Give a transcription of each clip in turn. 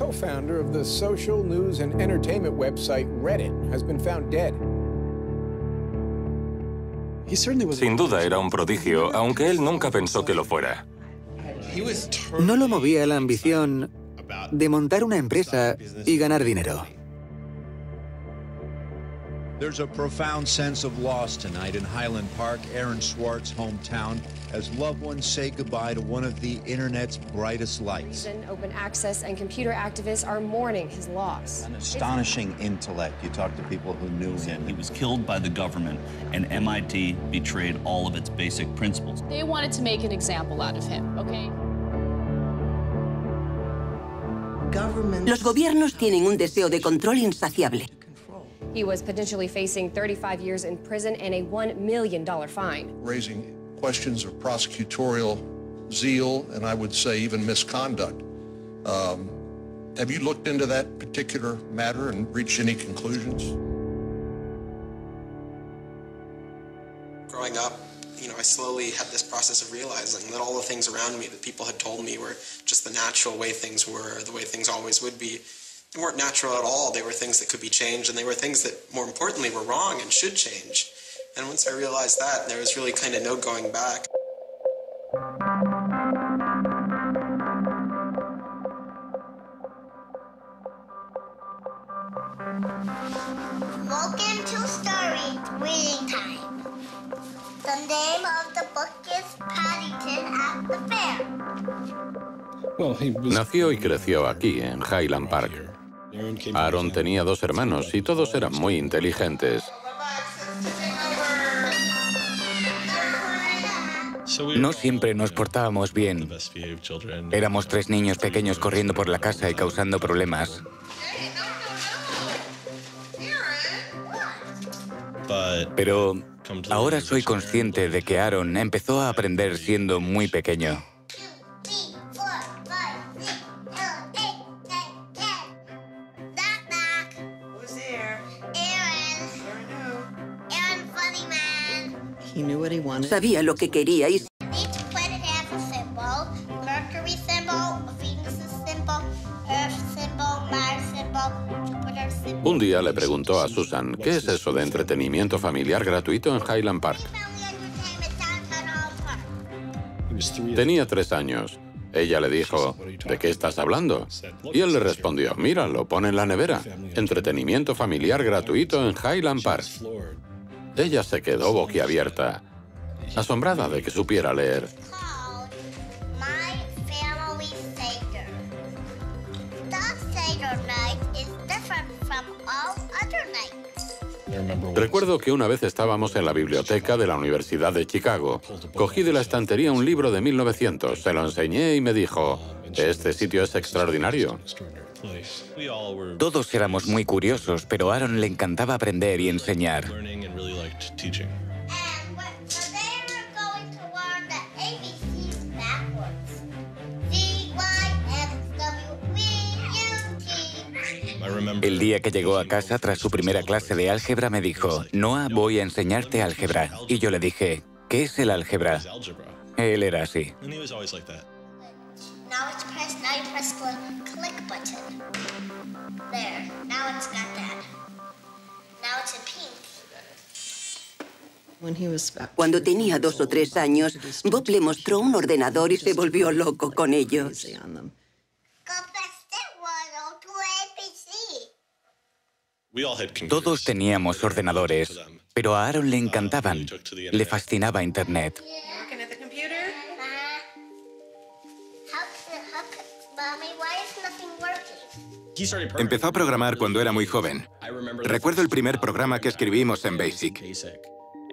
co-founder of the social news and entertainment website Reddit has been found dead. Sin duda era un prodigio, aunque él nunca pensó que lo fuera. No lo movía la ambición de montar una empresa y ganar dinero. There's a profound sense of loss tonight in Highland Park, Aaron Swartz's hometown, as loved ones say goodbye to one of the internet's brightest lights. Open access and computer activists are mourning his loss. An astonishing intellect. You talk to people who knew him. He was killed by the government, and MIT betrayed all of its basic principles. They wanted to make an example out of him, okay? Los gobiernos tienen un deseo de control insaciable. He was potentially facing 35 years in prison and a $1 million fine. Raising questions of prosecutorial zeal and I would say even misconduct. Have you looked into that particular matter and reached any conclusions? Growing up, I slowly had this process of realizing that all the things around me that people had told me were just the natural way things were, the way things always would be. They weren't natural at all. They were things that could be changed, and they were things that, more importantly, were wrong and should change. And once I realized that, there was really kind of no going back. Welcome to Story Reading Time. The name of the book is Paddington at the Fair. Nació y creció aquí, en Highland Park. Aaron tenía 2 hermanos y todos eran muy inteligentes. No siempre nos portábamos bien. Éramos 3 niños pequeños corriendo por la casa y causando problemas. Pero ahora soy consciente de que Aaron empezó a aprender siendo muy pequeño. Sabía lo que quería y Un día le preguntó a Susan, ¿qué es eso de entretenimiento familiar gratuito en Highland Park? Tenía 3 años. Ella le dijo, ¿de qué estás hablando? Y él le respondió, mira, lo pone en la nevera. Entretenimiento familiar gratuito en Highland Park. Ella se quedó boquiabierta, asombrada de que supiera leer. Recuerdo que una vez estábamos en la biblioteca de la Universidad de Chicago. Cogí de la estantería un libro de 1900, se lo enseñé y me dijo, este sitio es extraordinario. Todos éramos muy curiosos, pero a Aaron le encantaba aprender y enseñar. El día que llegó a casa tras su primera clase de álgebra me dijo, Noah, voy a enseñarte álgebra. Y yo le dije, ¿qué es el álgebra? Él era así. Cuando tenía 2 o 3 años, Bob le mostró un ordenador y se volvió loco con ello. Todos teníamos ordenadores, pero a Aaron le encantaban. Le fascinaba Internet. Empezó a programar cuando era muy joven. Recuerdo el primer programa que escribimos en BASIC.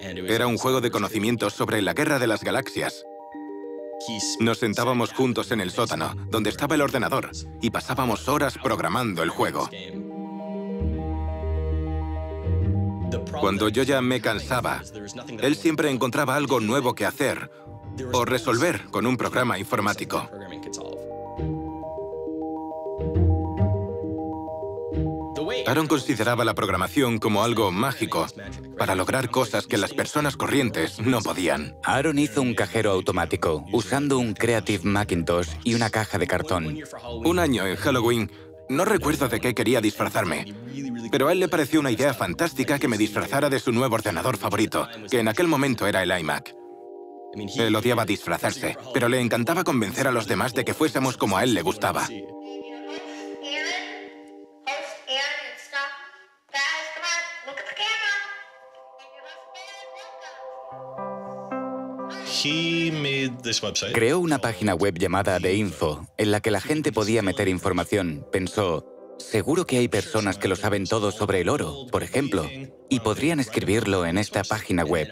Era un juego de conocimientos sobre la Guerra de las Galaxias. Nos sentábamos juntos en el sótano, donde estaba el ordenador, y pasábamos horas programando el juego. Cuando yo ya me cansaba, él siempre encontraba algo nuevo que hacer o resolver con un programa informático. Aaron consideraba la programación como algo mágico para lograr cosas que las personas corrientes no podían. Aaron hizo un cajero automático usando un Creative Macintosh y una caja de cartón. Un año en Halloween No recuerdo de qué quería disfrazarme, pero a él le pareció una idea fantástica que me disfrazara de su nuevo ordenador favorito, que en aquel momento era el iMac. Él odiaba disfrazarse, pero le encantaba convencer a los demás de que fuésemos como a él le gustaba. Creó una página web llamada The Info, en la que la gente podía meter información. Pensó, seguro que hay personas que lo saben todo sobre el oro, por ejemplo, y podrían escribirlo en esta página web.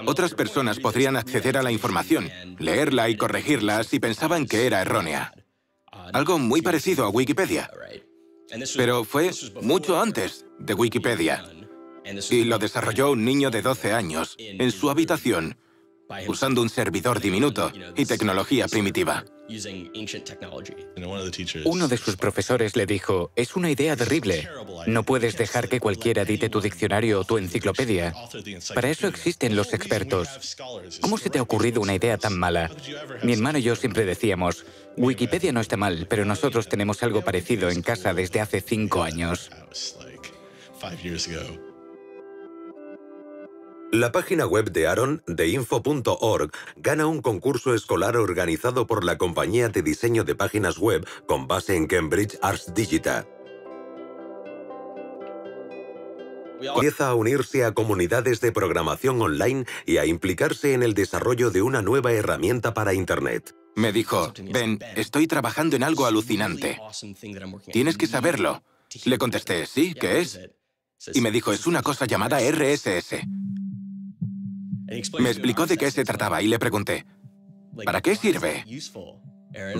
Otras personas podrían acceder a la información, leerla y corregirla si pensaban que era errónea. Algo muy parecido a Wikipedia. Pero fue mucho antes de Wikipedia. Y lo desarrolló un niño de 12 años, en su habitación, usando un servidor diminuto y tecnología primitiva. Uno de sus profesores le dijo, es una idea terrible. No puedes dejar que cualquiera edite tu diccionario o tu enciclopedia. Para eso existen los expertos. ¿Cómo se te ha ocurrido una idea tan mala? Mi hermano y yo siempre decíamos, Wikipedia no está mal, pero nosotros tenemos algo parecido en casa desde hace 5 años. La página web de Aaron, theinfo.org, gana un concurso escolar organizado por la compañía de diseño de páginas web con base en Cambridge Arts Digital. Empieza a unirse a comunidades de programación online y a implicarse en el desarrollo de una nueva herramienta para Internet. Me dijo, Ben, estoy trabajando en algo alucinante. Tienes que saberlo. Le contesté, ¿sí? ¿Qué es? Y me dijo, es una cosa llamada RSS. Me explicó de qué se trataba y le pregunté, ¿para qué sirve?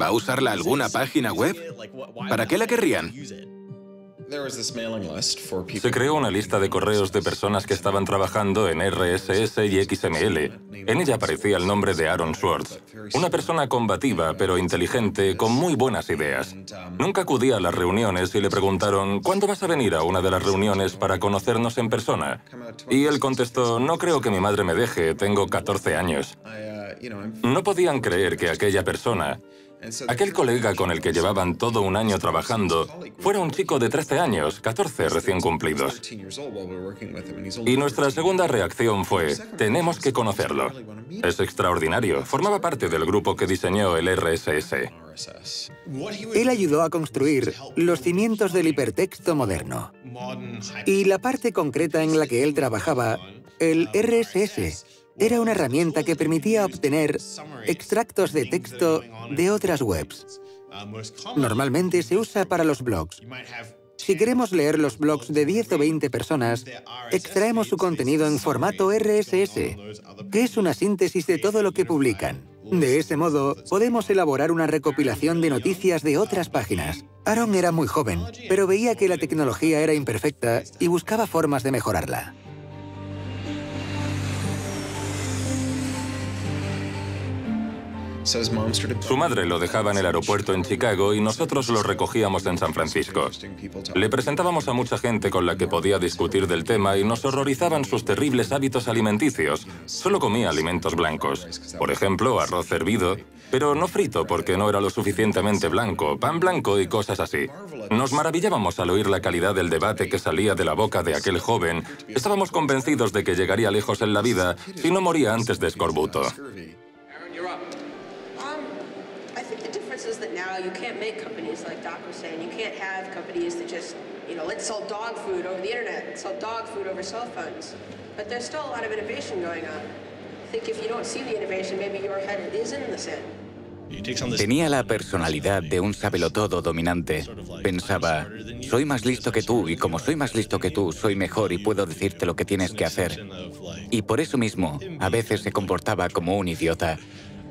¿Va a usarla alguna página web? ¿Para qué la querrían? Se creó una lista de correos de personas que estaban trabajando en RSS y XML. En ella aparecía el nombre de Aaron Swartz, una persona combativa pero inteligente con muy buenas ideas. Nunca acudía a las reuniones y le preguntaron, ¿cuándo vas a venir a una de las reuniones para conocernos en persona? Y él contestó, no creo que mi madre me deje, tengo 14 años. No podían creer que aquella persona, aquel colega con el que llevaban todo un año trabajando, fuera un chico de 13 años, 14 recién cumplidos. Y nuestra segunda reacción fue, tenemos que conocerlo. Es extraordinario, formaba parte del grupo que diseñó el RSS. Él ayudó a construir los cimientos del hipertexto moderno. Y la parte concreta en la que él trabajaba, el RSS, era una herramienta que permitía obtener extractos de texto de otras webs. Normalmente se usa para los blogs. Si queremos leer los blogs de 10 o 20 personas, extraemos su contenido en formato RSS, que es una síntesis de todo lo que publican. De ese modo, podemos elaborar una recopilación de noticias de otras páginas. Aaron era muy joven, pero veía que la tecnología era imperfecta y buscaba formas de mejorarla. Su madre lo dejaba en el aeropuerto en Chicago y nosotros lo recogíamos en San Francisco. Le presentábamos a mucha gente con la que podía discutir del tema y nos horrorizaban sus terribles hábitos alimenticios. Solo comía alimentos blancos. Por ejemplo, arroz hervido, pero no frito porque no era lo suficientemente blanco, pan blanco y cosas así. Nos maravillábamos al oír la calidad del debate que salía de la boca de aquel joven. Estábamos convencidos de que llegaría lejos en la vida si no moría antes de escorbuto. Now you can't make companies like Doc was saying. You can't have companies that just, let's sell dog food over the internet, let's sell dog food over cell phones. But there's still a lot of innovation going on. I think if you don't see the innovation, maybe your head is in the sand. Tenía la personalidad de un sabelotodo dominante. Pensaba, soy más listo que tú y como soy más listo que tú, soy mejor y puedo decirte lo que tienes que hacer. Y por eso mismo, a veces se comportaba como un idiota.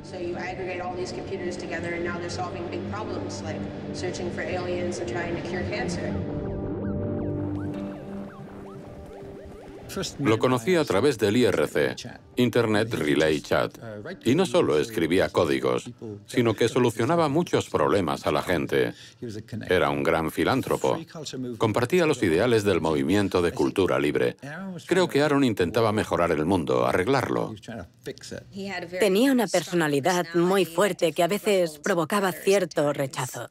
So you aggregate all these computers together and now they're solving big problems like searching for aliens and trying to cure cancer. Lo conocí a través del IRC, Internet Relay Chat, y no solo escribía códigos, sino que solucionaba muchos problemas a la gente. Era un gran filántropo. Compartía los ideales del movimiento de cultura libre. Creo que Aaron intentaba mejorar el mundo, arreglarlo. Tenía una personalidad muy fuerte que a veces provocaba cierto rechazo.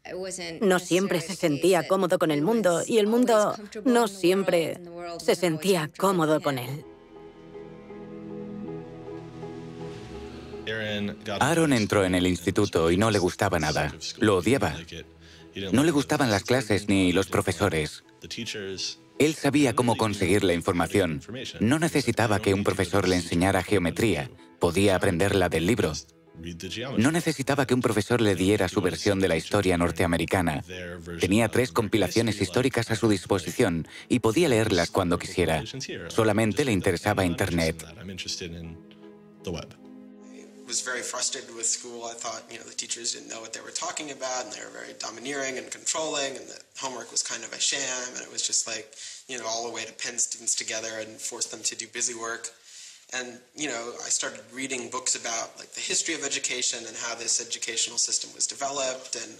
No siempre se sentía cómodo con el mundo y el mundo no siempre se sentía cómodo con él. Aaron entró en el instituto y no le gustaba nada. Lo odiaba. No le gustaban las clases ni los profesores. Él sabía cómo conseguir la información. No necesitaba que un profesor le enseñara geometría. Podía aprenderla del libro. No necesitaba que un profesor le diera su versión de la historia norteamericana. Tenía 3 compilaciones históricas a su disposición y podía leerlas cuando quisiera. Solamente le interesaba Internet. Was very frustrated with school. I thought, the teachers didn't know what they were talking about, and they were very domineering and controlling, and the homework was kind of a sham, and it was just like, all the way to pin students together and force them to do busy work. And, I started reading books about the history of education and how this educational system was developed, and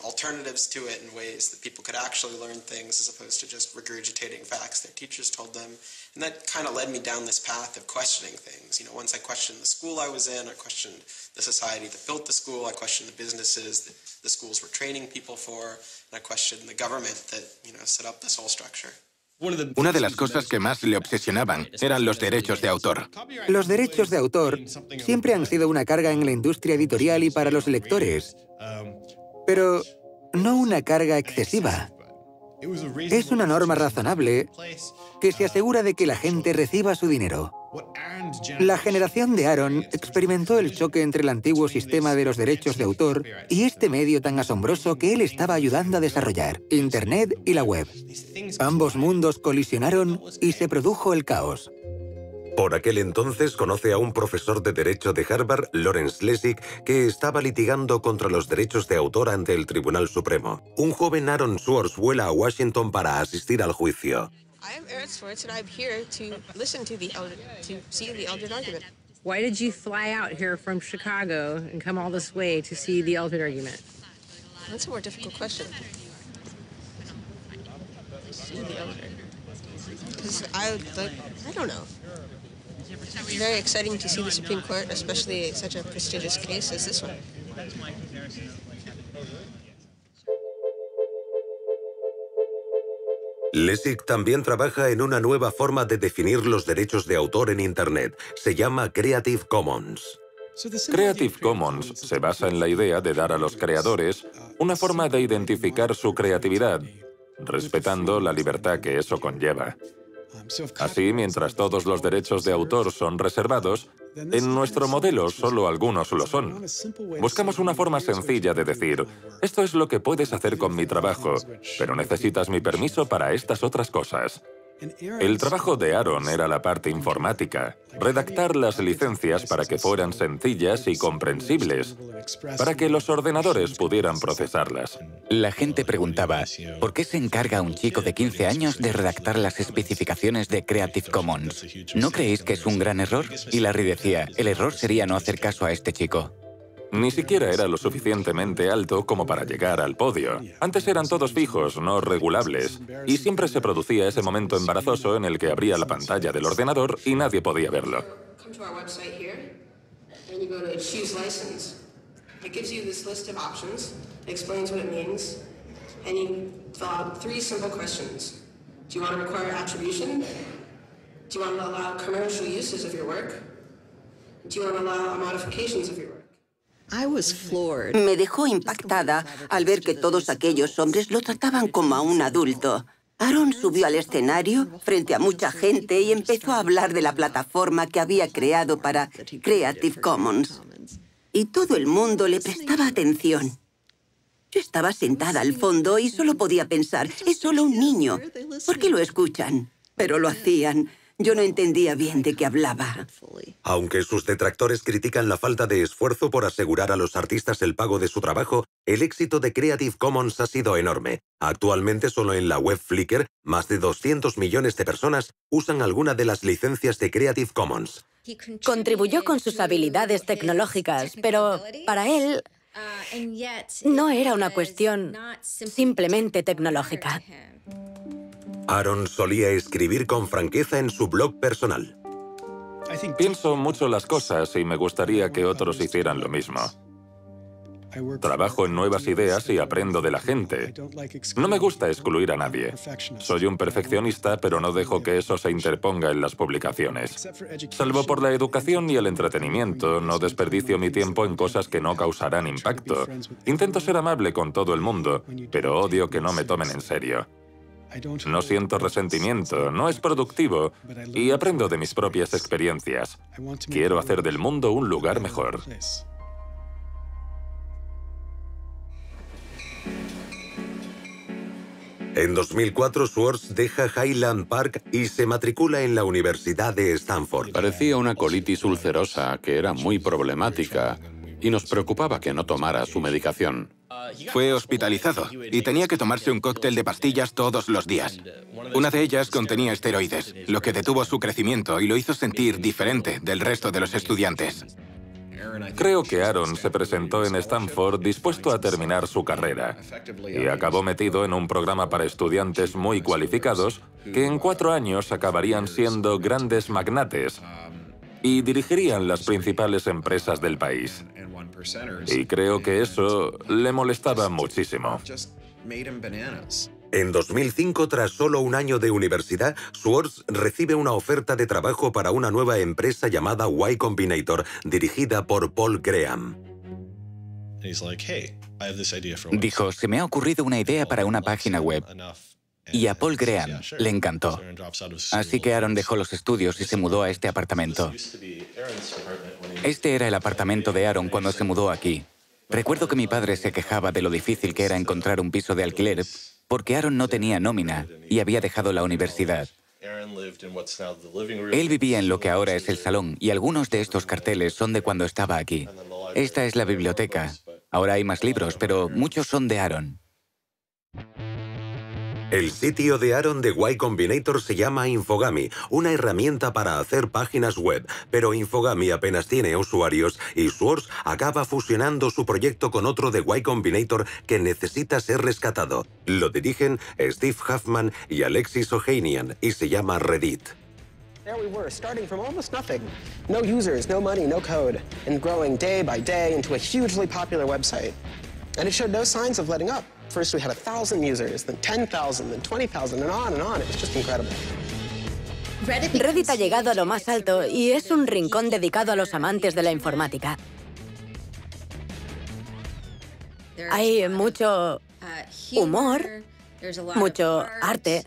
alternatives to it in ways that people could actually learn things as opposed to just regurgitating facts their teachers told them. And that kind of led me down this path of questioning things. Once I questioned the school I was in, I questioned the society that built the school, I questioned the businesses that the schools were training people for, and I questioned the government that, set up this whole structure. Una de las cosas que más le obsesionaban eran los derechos de autor. Los derechos de autor siempre han sido una carga en la industria editorial y para los lectores. Pero no una carga excesiva. Es una norma razonable que se asegura de que la gente reciba su dinero. La generación de Aaron experimentó el choque entre el antiguo sistema de los derechos de autor y este medio tan asombroso que él estaba ayudando a desarrollar, Internet y la web. Ambos mundos colisionaron y se produjo el caos. Por aquel entonces conoce a un profesor de Derecho de Harvard, Lawrence Lessig, que estaba litigando contra los derechos de autor ante el Tribunal Supremo. Un joven Aaron Swartz vuela a Washington para asistir al juicio. I am Aaron Swartz, and I'm here to listen to see the Eldred argument. Why did you fly out here from Chicago and come all this way to see the Eldred argument? That's a more difficult question. See the Eldred. Because I don't know. It's very exciting to see the Supreme Court, especially such a prestigious case as this one. Lessig también trabaja en una nueva forma de definir los derechos de autor en Internet. Se llama Creative Commons. Creative Commons se basa en la idea de dar a los creadores una forma de identificar su creatividad, respetando la libertad que eso conlleva. Así, mientras todos los derechos de autor son reservados, en nuestro modelo solo algunos lo son. Buscamos una forma sencilla de decir, esto es lo que puedes hacer con mi trabajo, pero necesitas mi permiso para estas otras cosas. El trabajo de Aaron era la parte informática, redactar las licencias para que fueran sencillas y comprensibles, para que los ordenadores pudieran procesarlas. La gente preguntaba, ¿por qué se encarga un chico de 15 años de redactar las especificaciones de Creative Commons? ¿No creéis que es un gran error? Y Larry decía, el error sería no hacer caso a este chico. Ni siquiera era lo suficientemente alto como para llegar al podio. Antes eran todos fijos, no regulables, y siempre se producía ese momento embarazoso en el que abría la pantalla del ordenador y nadie podía verlo. Come to our website here, and you go to Choose License. It gives you this list of options, explains what it means, and you fill out 3 simple questions. Do you want to require attribution? Do you want to allow commercial uses of your work? Do you want to allow modifications of your work? Me dejó impactada al ver que todos aquellos hombres lo trataban como a un adulto. Aaron subió al escenario frente a mucha gente y empezó a hablar de la plataforma que había creado para Creative Commons. Y todo el mundo le prestaba atención. Yo estaba sentada al fondo y solo podía pensar, es solo un niño. ¿Por qué lo escuchan? Pero lo hacían. Yo no entendía bien de qué hablaba. Aunque sus detractores critican la falta de esfuerzo por asegurar a los artistas el pago de su trabajo, el éxito de Creative Commons ha sido enorme. Actualmente, solo en la web Flickr, más de 200 millones de personas usan alguna de las licencias de Creative Commons. Contribuyó con sus habilidades tecnológicas, pero para él no era una cuestión simplemente tecnológica. Aaron solía escribir con franqueza en su blog personal. Pienso mucho las cosas y me gustaría que otros hicieran lo mismo. Trabajo en nuevas ideas y aprendo de la gente. No me gusta excluir a nadie. Soy un perfeccionista, pero no dejo que eso se interponga en las publicaciones. Salvo por la educación y el entretenimiento, no desperdicio mi tiempo en cosas que no causarán impacto. Intento ser amable con todo el mundo, pero odio que no me tomen en serio. No siento resentimiento, no es productivo, y aprendo de mis propias experiencias. Quiero hacer del mundo un lugar mejor. En 2004, Schwartz deja Highland Park y se matricula en la Universidad de Stanford. Parecía una colitis ulcerosa que era muy problemática y nos preocupaba que no tomara su medicación. Fue hospitalizado y tenía que tomarse un cóctel de pastillas todos los días. Una de ellas contenía esteroides, lo que detuvo su crecimiento y lo hizo sentir diferente del resto de los estudiantes. Creo que Aaron se presentó en Stanford dispuesto a terminar su carrera y acabó metido en un programa para estudiantes muy cualificados que en 4 años acabarían siendo grandes magnates y dirigirían las principales empresas del país. Y creo que eso le molestaba muchísimo. En 2005, tras solo un año de universidad, Schwartz recibe una oferta de trabajo para una nueva empresa llamada Y Combinator, dirigida por Paul Graham. Dijo, se me ha ocurrido una idea para una página web. Y a Paul Graham le encantó. Así que Aaron dejó los estudios y se mudó a este apartamento. Este era el apartamento de Aaron cuando se mudó aquí. Recuerdo que mi padre se quejaba de lo difícil que era encontrar un piso de alquiler porque Aaron no tenía nómina y había dejado la universidad. Él vivía en lo que ahora es el salón y algunos de estos carteles son de cuando estaba aquí. Esta es la biblioteca. Ahora hay más libros, pero muchos son de Aaron. El sitio de Aaron de Y Combinator se llama Infogamy, una herramienta para hacer páginas web, pero Infogamy apenas tiene usuarios y Schwartz acaba fusionando su proyecto con otro de Y Combinator que necesita ser rescatado. Lo dirigen Steve Huffman y Alexis Ohanian y se llama Reddit. There we were, starting from almost nothing. No users, no money, no code, and growing day by day into a hugely popular website. And it showed no signs of letting up. First we had 1,000 users, then 10,000, then 20,000, and on and on. It was just incredible. Reddit ha llegado a lo más alto y es un rincón dedicado a los amantes de la informática. Hay mucho humor, mucho arte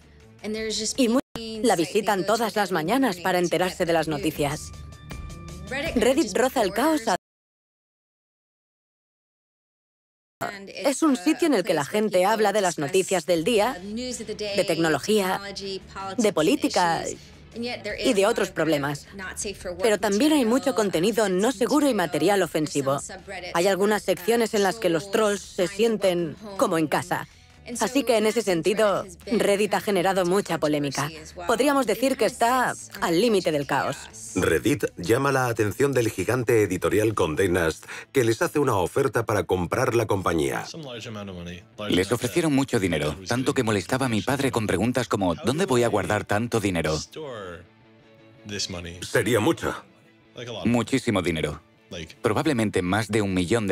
y la visitan todas las mañanas para enterarse de las noticias. Reddit roza el caos. Es un sitio en el que la gente habla de las noticias del día, de tecnología, de política y de otros problemas. Pero también hay mucho contenido no seguro y material ofensivo. Hay algunas secciones en las que los trolls se sienten como en casa. Así que en ese sentido, Reddit ha generado mucha polémica. Podríamos decir que está al límite del caos. Reddit llama la atención del gigante editorial Condé Nast, que les hace una oferta para comprar la compañía. Les ofrecieron mucho dinero, tanto que molestaba a mi padre con preguntas como ¿dónde voy a guardar tanto dinero? Sería mucho. Muchísimo dinero. Probablemente más de $1 millón.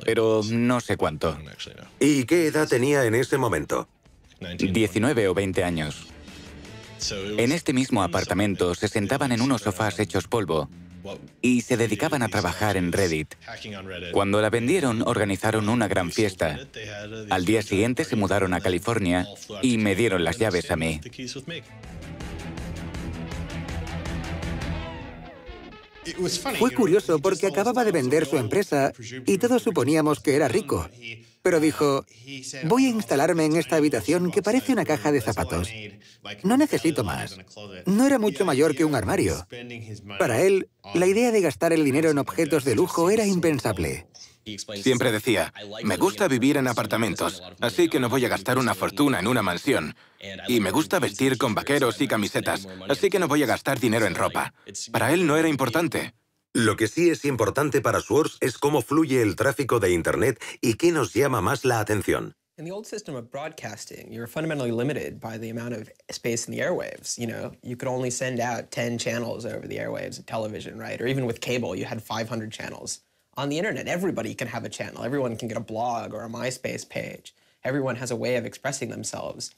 Pero no sé cuánto. ¿Y qué edad tenía en ese momento? 19 o 20 años. En este mismo apartamento se sentaban en unos sofás hechos polvo y se dedicaban a trabajar en Reddit. Cuando la vendieron, organizaron una gran fiesta. Al día siguiente se mudaron a California y me dieron las llaves a mí. Fue curioso porque acababa de vender su empresa y todos suponíamos que era rico. pero dijo, voy a instalarme en esta habitación que parece una caja de zapatos. No necesito más. No era mucho mayor que un armario. Para él, la idea de gastar el dinero en objetos de lujo era impensable. Siempre decía, me gusta vivir en apartamentos, así que no voy a gastar una fortuna en una mansión. Y me gusta vestir con vaqueros y camisetas, así que no voy a gastar dinero en ropa. Para él no era importante. Lo que sí es importante para Schwartz es cómo fluye el tráfico de Internet y qué nos llama más la atención. In the old system of broadcasting, you're fundamentally limited by the amount of space in the airwaves. You know, you could only send out 10 channels over the airwaves of television, right? Or even with cable, you had 500 channels. On the internet, everybody can have a channel. Everyone can get a blog or a MySpace page. Everyone has a way of expressing themselves.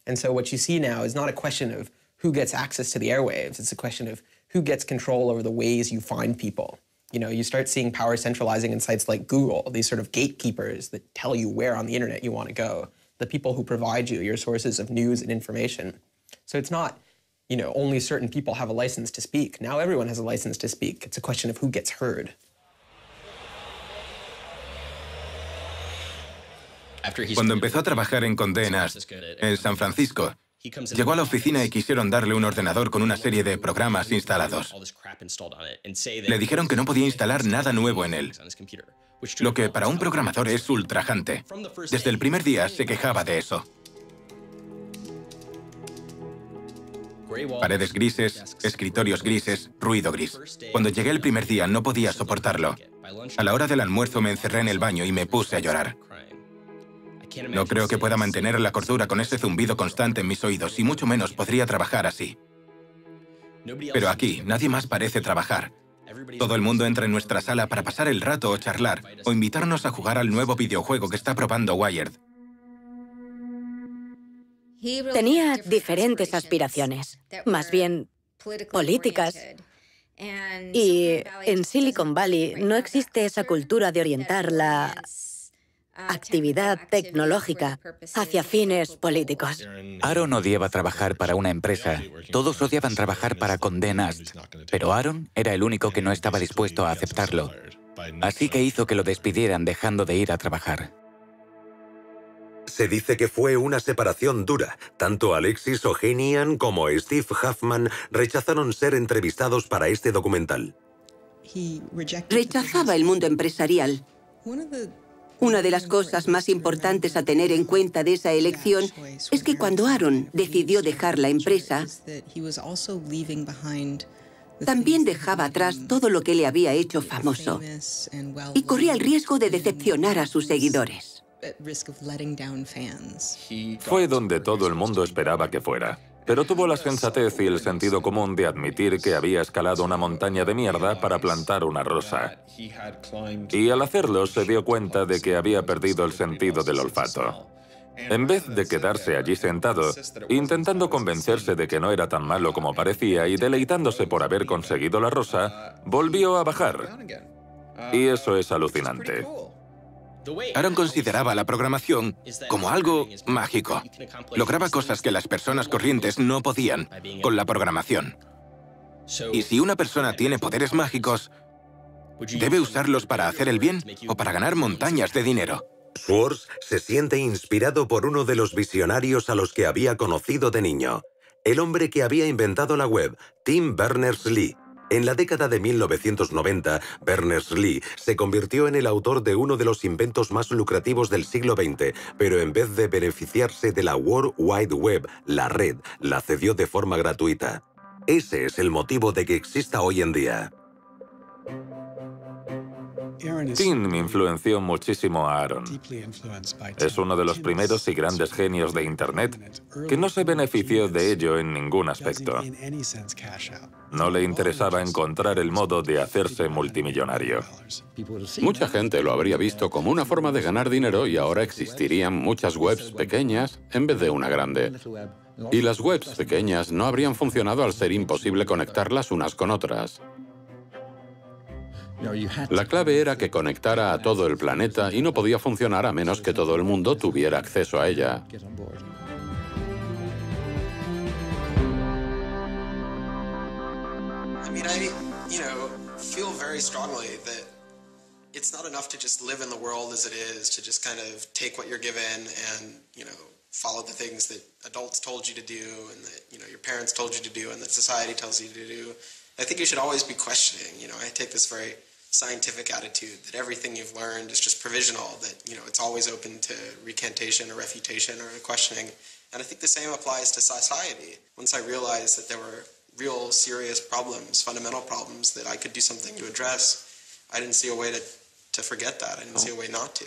And so what you see now is not a question of who gets access to the airwaves. It's a question of who gets control over the ways you find people. You know, you start seeing power centralizing in sites like Google, these sort of gatekeepers that tell you where on the internet you want to go, the people who provide you your sources of news and information. So it's not, you know, only certain people have a license to speak. Now everyone has a license to speak. It's a question of who gets heard. Cuando empezó a trabajar en Condé Nast, en San Francisco, llegó a la oficina y quisieron darle un ordenador con una serie de programas instalados. Le dijeron que no podía instalar nada nuevo en él, lo que para un programador es ultrajante. Desde el primer día se quejaba de eso. Paredes grises, escritorios grises, ruido gris. Cuando llegué el primer día no podía soportarlo. A la hora del almuerzo me encerré en el baño y me puse a llorar. No creo que pueda mantener la cordura con ese zumbido constante en mis oídos, y mucho menos podría trabajar así. Pero aquí, nadie más parece trabajar. Todo el mundo entra en nuestra sala para pasar el rato o charlar, o invitarnos a jugar al nuevo videojuego que está probando Wired. Tenía diferentes aspiraciones, más bien políticas. Y en Silicon Valley no existe esa cultura de orientar la actividad tecnológica hacia fines políticos. Aaron odiaba trabajar para una empresa. Todos odiaban trabajar para Condé Nast. Pero Aaron era el único que no estaba dispuesto a aceptarlo. Así que hizo que lo despidieran dejando de ir a trabajar. Se dice que fue una separación dura. Tanto Alexis Ohanian como Steve Huffman rechazaron ser entrevistados para este documental. Rechazaba el mundo empresarial. Una de las cosas más importantes a tener en cuenta de esa elección es que cuando Aaron decidió dejar la empresa, también dejaba atrás todo lo que le había hecho famoso y corría el riesgo de decepcionar a sus seguidores. Fue donde todo el mundo esperaba que fuera. Pero tuvo la sensatez y el sentido común de admitir que había escalado una montaña de mierda para plantar una rosa. Y al hacerlo se dio cuenta de que había perdido el sentido del olfato. En vez de quedarse allí sentado, intentando convencerse de que no era tan malo como parecía y deleitándose por haber conseguido la rosa, volvió a bajar. Y eso es alucinante. Aaron consideraba la programación como algo mágico. Lograba cosas que las personas corrientes no podían con la programación. Y si una persona tiene poderes mágicos, debe usarlos para hacer el bien o para ganar montañas de dinero. Schwartz se siente inspirado por uno de los visionarios a los que había conocido de niño, el hombre que había inventado la web, Tim Berners-Lee. En la década de 1990, Berners-Lee se convirtió en el autor de uno de los inventos más lucrativos del siglo XX, pero en vez de beneficiarse de la World Wide Web, la red, la cedió de forma gratuita. Ese es el motivo de que exista hoy en día. Tim influenció muchísimo a Aaron. Es uno de los primeros y grandes genios de Internet que no se benefició de ello en ningún aspecto. No le interesaba encontrar el modo de hacerse multimillonario. Mucha gente lo habría visto como una forma de ganar dinero y ahora existirían muchas webs pequeñas en vez de una grande. Y las webs pequeñas no habrían funcionado al ser imposible conectarlas unas con otras. La clave era que conectara a todo el planeta y no podía funcionar a menos que todo el mundo tuviera acceso a ella. I mean, I feel very strongly that it's not enough to just live in the world as it is, to just kind of take what you're given and, follow the things that adults told you to do and that, your parents told you to do and that society tells you to do. I think you should always be questioning. I take this very scientific attitude that everything you've learned is just provisional, that, it's always open to recantation or refutation or questioning. And I think the same applies to society. Once I realized that there were real serious problems, fundamental problems that I could do something to address, I didn't see a way to forget that. I didn't see a way not to.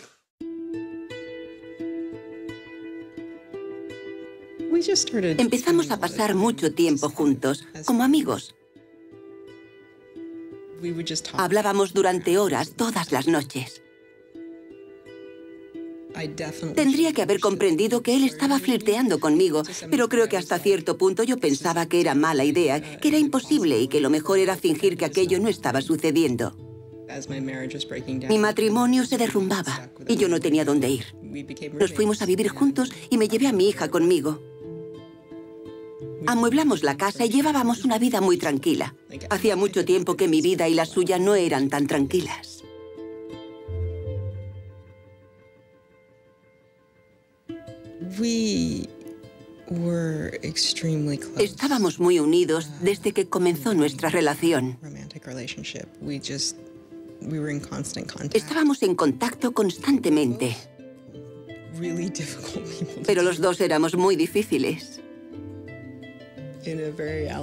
Empezamos a pasar mucho tiempo juntos, como amigos. Hablábamos durante horas, todas las noches. Tendría que haber comprendido que él estaba flirteando conmigo, pero creo que hasta cierto punto yo pensaba que era mala idea, que era imposible y que lo mejor era fingir que aquello no estaba sucediendo. Mi matrimonio se derrumbaba y yo no tenía dónde ir. Nos fuimos a vivir juntos y me llevé a mi hija conmigo. Amueblamos la casa y llevábamos una vida muy tranquila. Hacía mucho tiempo que mi vida y la suya no eran tan tranquilas. Estábamos muy unidos desde que comenzó nuestra relación. Estábamos en contacto constantemente. Pero los dos éramos muy difíciles.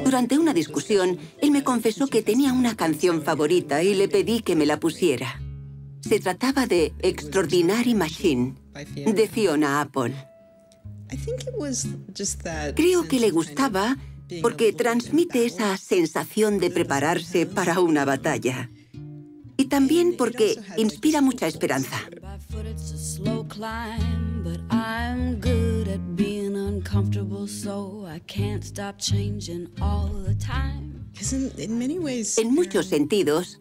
Durante una discusión, él me confesó que tenía una canción favorita y le pedí que me la pusiera. Se trataba de Extraordinary Machine, de Fiona Apple. Creo que le gustaba porque transmite esa sensación de prepararse para una batalla. Y también porque inspira mucha esperanza. En muchos sentidos,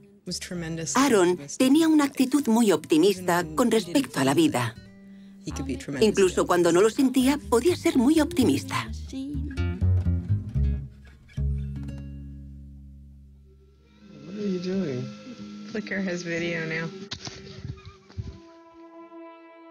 Aaron tenía una actitud muy optimista con respecto a la vida. Incluso cuando no lo sentía, podía ser muy optimista. Flickr has video now.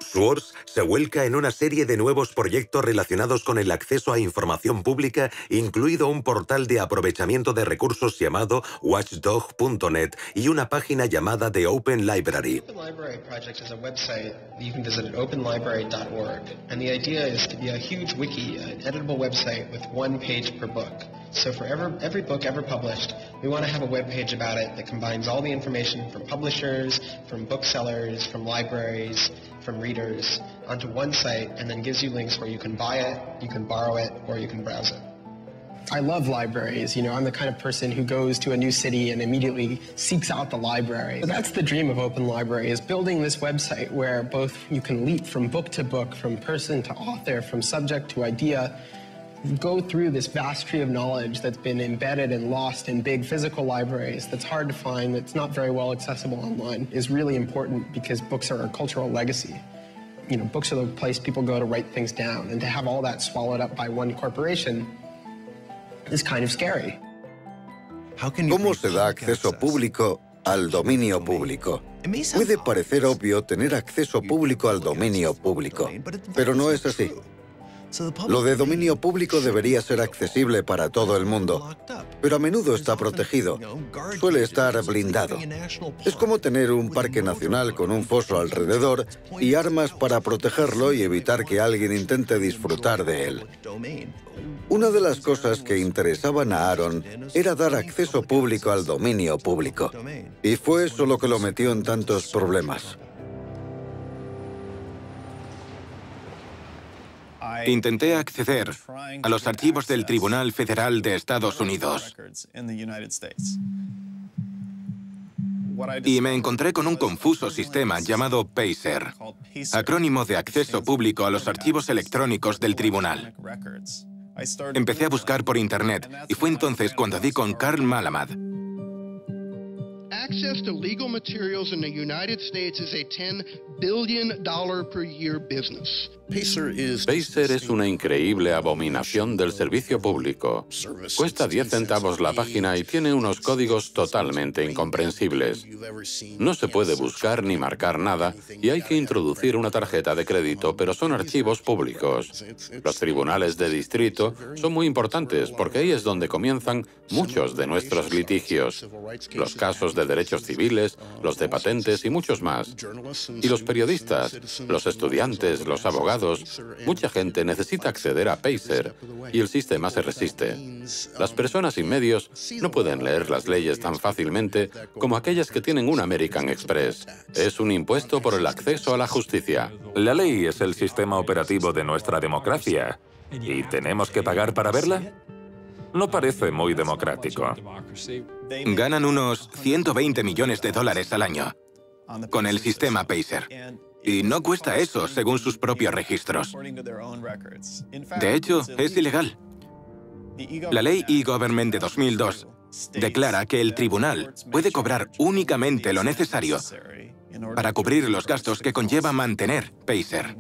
Schwartz se vuelca en una serie de nuevos proyectos relacionados con el acceso a información pública, incluido un portal de aprovechamiento de recursos llamado watchdog.net y una página llamada The Open Library. The Open Library Project is a website that you can visit at openlibrary.org, and the idea is to be a huge wiki, an editable website with one page per book. So for every book ever published, we want to have a web page about it that combines all the information from publishers, from booksellers, from libraries, from readers, onto one site, and then gives you links where you can buy it, you can borrow it, or you can browse it. I love libraries. I'm the kind of person who goes to a new city and immediately seeks out the library. So that's the dream of Open Library, is building this website where both you can leap from book to book, from person to author, from subject to idea, go through this vast tree of knowledge that's been embedded and lost in big physical libraries that's hard to find, that's not very well accessible online, is really important because books are a cultural legacy. Books are the place people go to write things down, and to have all that swallowed up by one corporation is kind of scary. ¿Cómo se da acceso público al dominio público? Puede parecer obvio tener acceso público al dominio público, pero no es así. Lo de dominio público debería ser accesible para todo el mundo, pero a menudo está protegido. Suele estar blindado. Es como tener un parque nacional con un foso alrededor y armas para protegerlo y evitar que alguien intente disfrutar de él. Una de las cosas que interesaban a Aaron era dar acceso público al dominio público, y fue eso lo que lo metió en tantos problemas. Intenté acceder a los archivos del Tribunal Federal de Estados Unidos. Y me encontré con un confuso sistema llamado PACER, acrónimo de acceso público a los archivos electrónicos del tribunal. Empecé a buscar por Internet y fue entonces cuando di con Carl Malamud. Access to legal materials in the United States is a $10 billion per year business. Pacer es una increíble abominación del servicio público. Cuesta 10 centavos la página y tiene unos códigos totalmente incomprensibles. No se puede buscar ni marcar nada y hay que introducir una tarjeta de crédito, pero son archivos públicos. Los tribunales de distrito son muy importantes porque ahí es donde comienzan muchos de nuestros litigios. Los casos de derechos civiles, los de patentes y muchos más. Y los periodistas, los estudiantes, los abogados, mucha gente necesita acceder a Pacer y el sistema se resiste. Las personas sin medios no pueden leer las leyes tan fácilmente como aquellas que tienen un American Express. Es un impuesto por el acceso a la justicia. La ley es el sistema operativo de nuestra democracia. ¿Y tenemos que pagar para verla? No parece muy democrático. Ganan unos 120 millones de dólares al año con el sistema Pacer. Y no cuesta eso, según sus propios registros. De hecho, es ilegal. La ley e-Government de 2002 declara que el tribunal puede cobrar únicamente lo necesario para cubrir los gastos que conlleva mantener Pacer.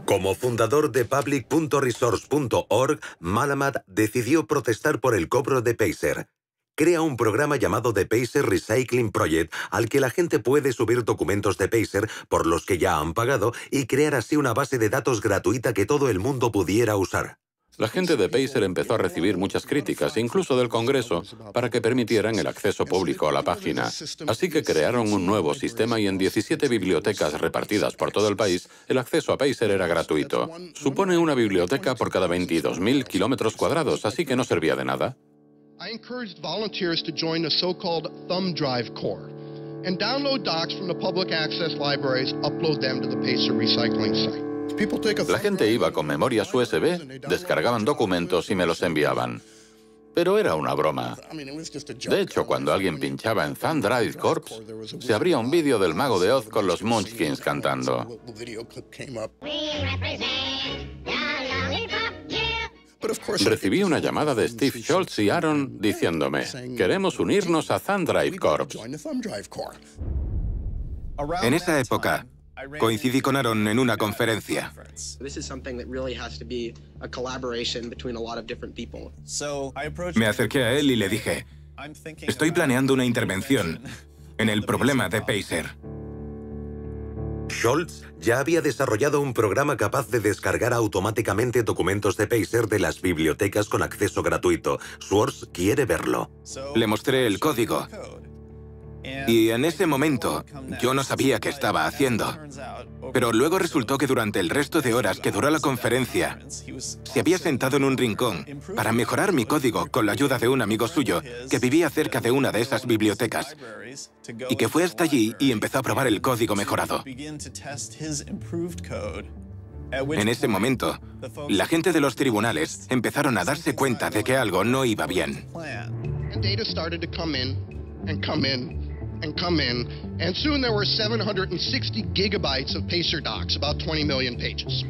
Como fundador de public.resource.org, Malamud decidió protestar por el cobro de Pacer. Crea un programa llamado The Pacer Recycling Project al que la gente puede subir documentos de Pacer por los que ya han pagado y crear así una base de datos gratuita que todo el mundo pudiera usar. La gente de Pacer empezó a recibir muchas críticas, incluso del Congreso, para que permitieran el acceso público a la página. Así que crearon un nuevo sistema y en 17 bibliotecas repartidas por todo el país, el acceso a Pacer era gratuito. Supone una biblioteca por cada 22.000 kilómetros cuadrados, así que no servía de nada. I encouraged volunteers to join the so-called Thumb Drive Corps and download docs from the public access libraries, upload them to the Pacer recycling site. La gente iba con memorias USB, descargaban documentos y me los enviaban. Pero era una broma. De hecho, cuando alguien pinchaba en Thumb Drive Corps, se abría un vídeo del Mago de Oz con los Munchkins cantando. Recibí una llamada de Steve Schultz y Aaron diciéndome, queremos unirnos a Thumb Drive Corps. En esa época, coincidí con Aaron en una conferencia. Me acerqué a él y le dije, estoy planeando una intervención en el problema de Pacer. Schultz ya había desarrollado un programa capaz de descargar automáticamente documentos de Pacer de las bibliotecas con acceso gratuito. Schwartz quiere verlo. Le mostré el código. Y en ese momento, yo no sabía qué estaba haciendo. Pero luego resultó que durante el resto de horas que duró la conferencia, se había sentado en un rincón para mejorar mi código con la ayuda de un amigo suyo que vivía cerca de una de esas bibliotecas y que fue hasta allí y empezó a probar el código mejorado. En ese momento, la gente de los tribunales empezaron a darse cuenta de que algo no iba bien. And come in, and soon there were 760 gigabytes of Pacer docs, about 20 million pages.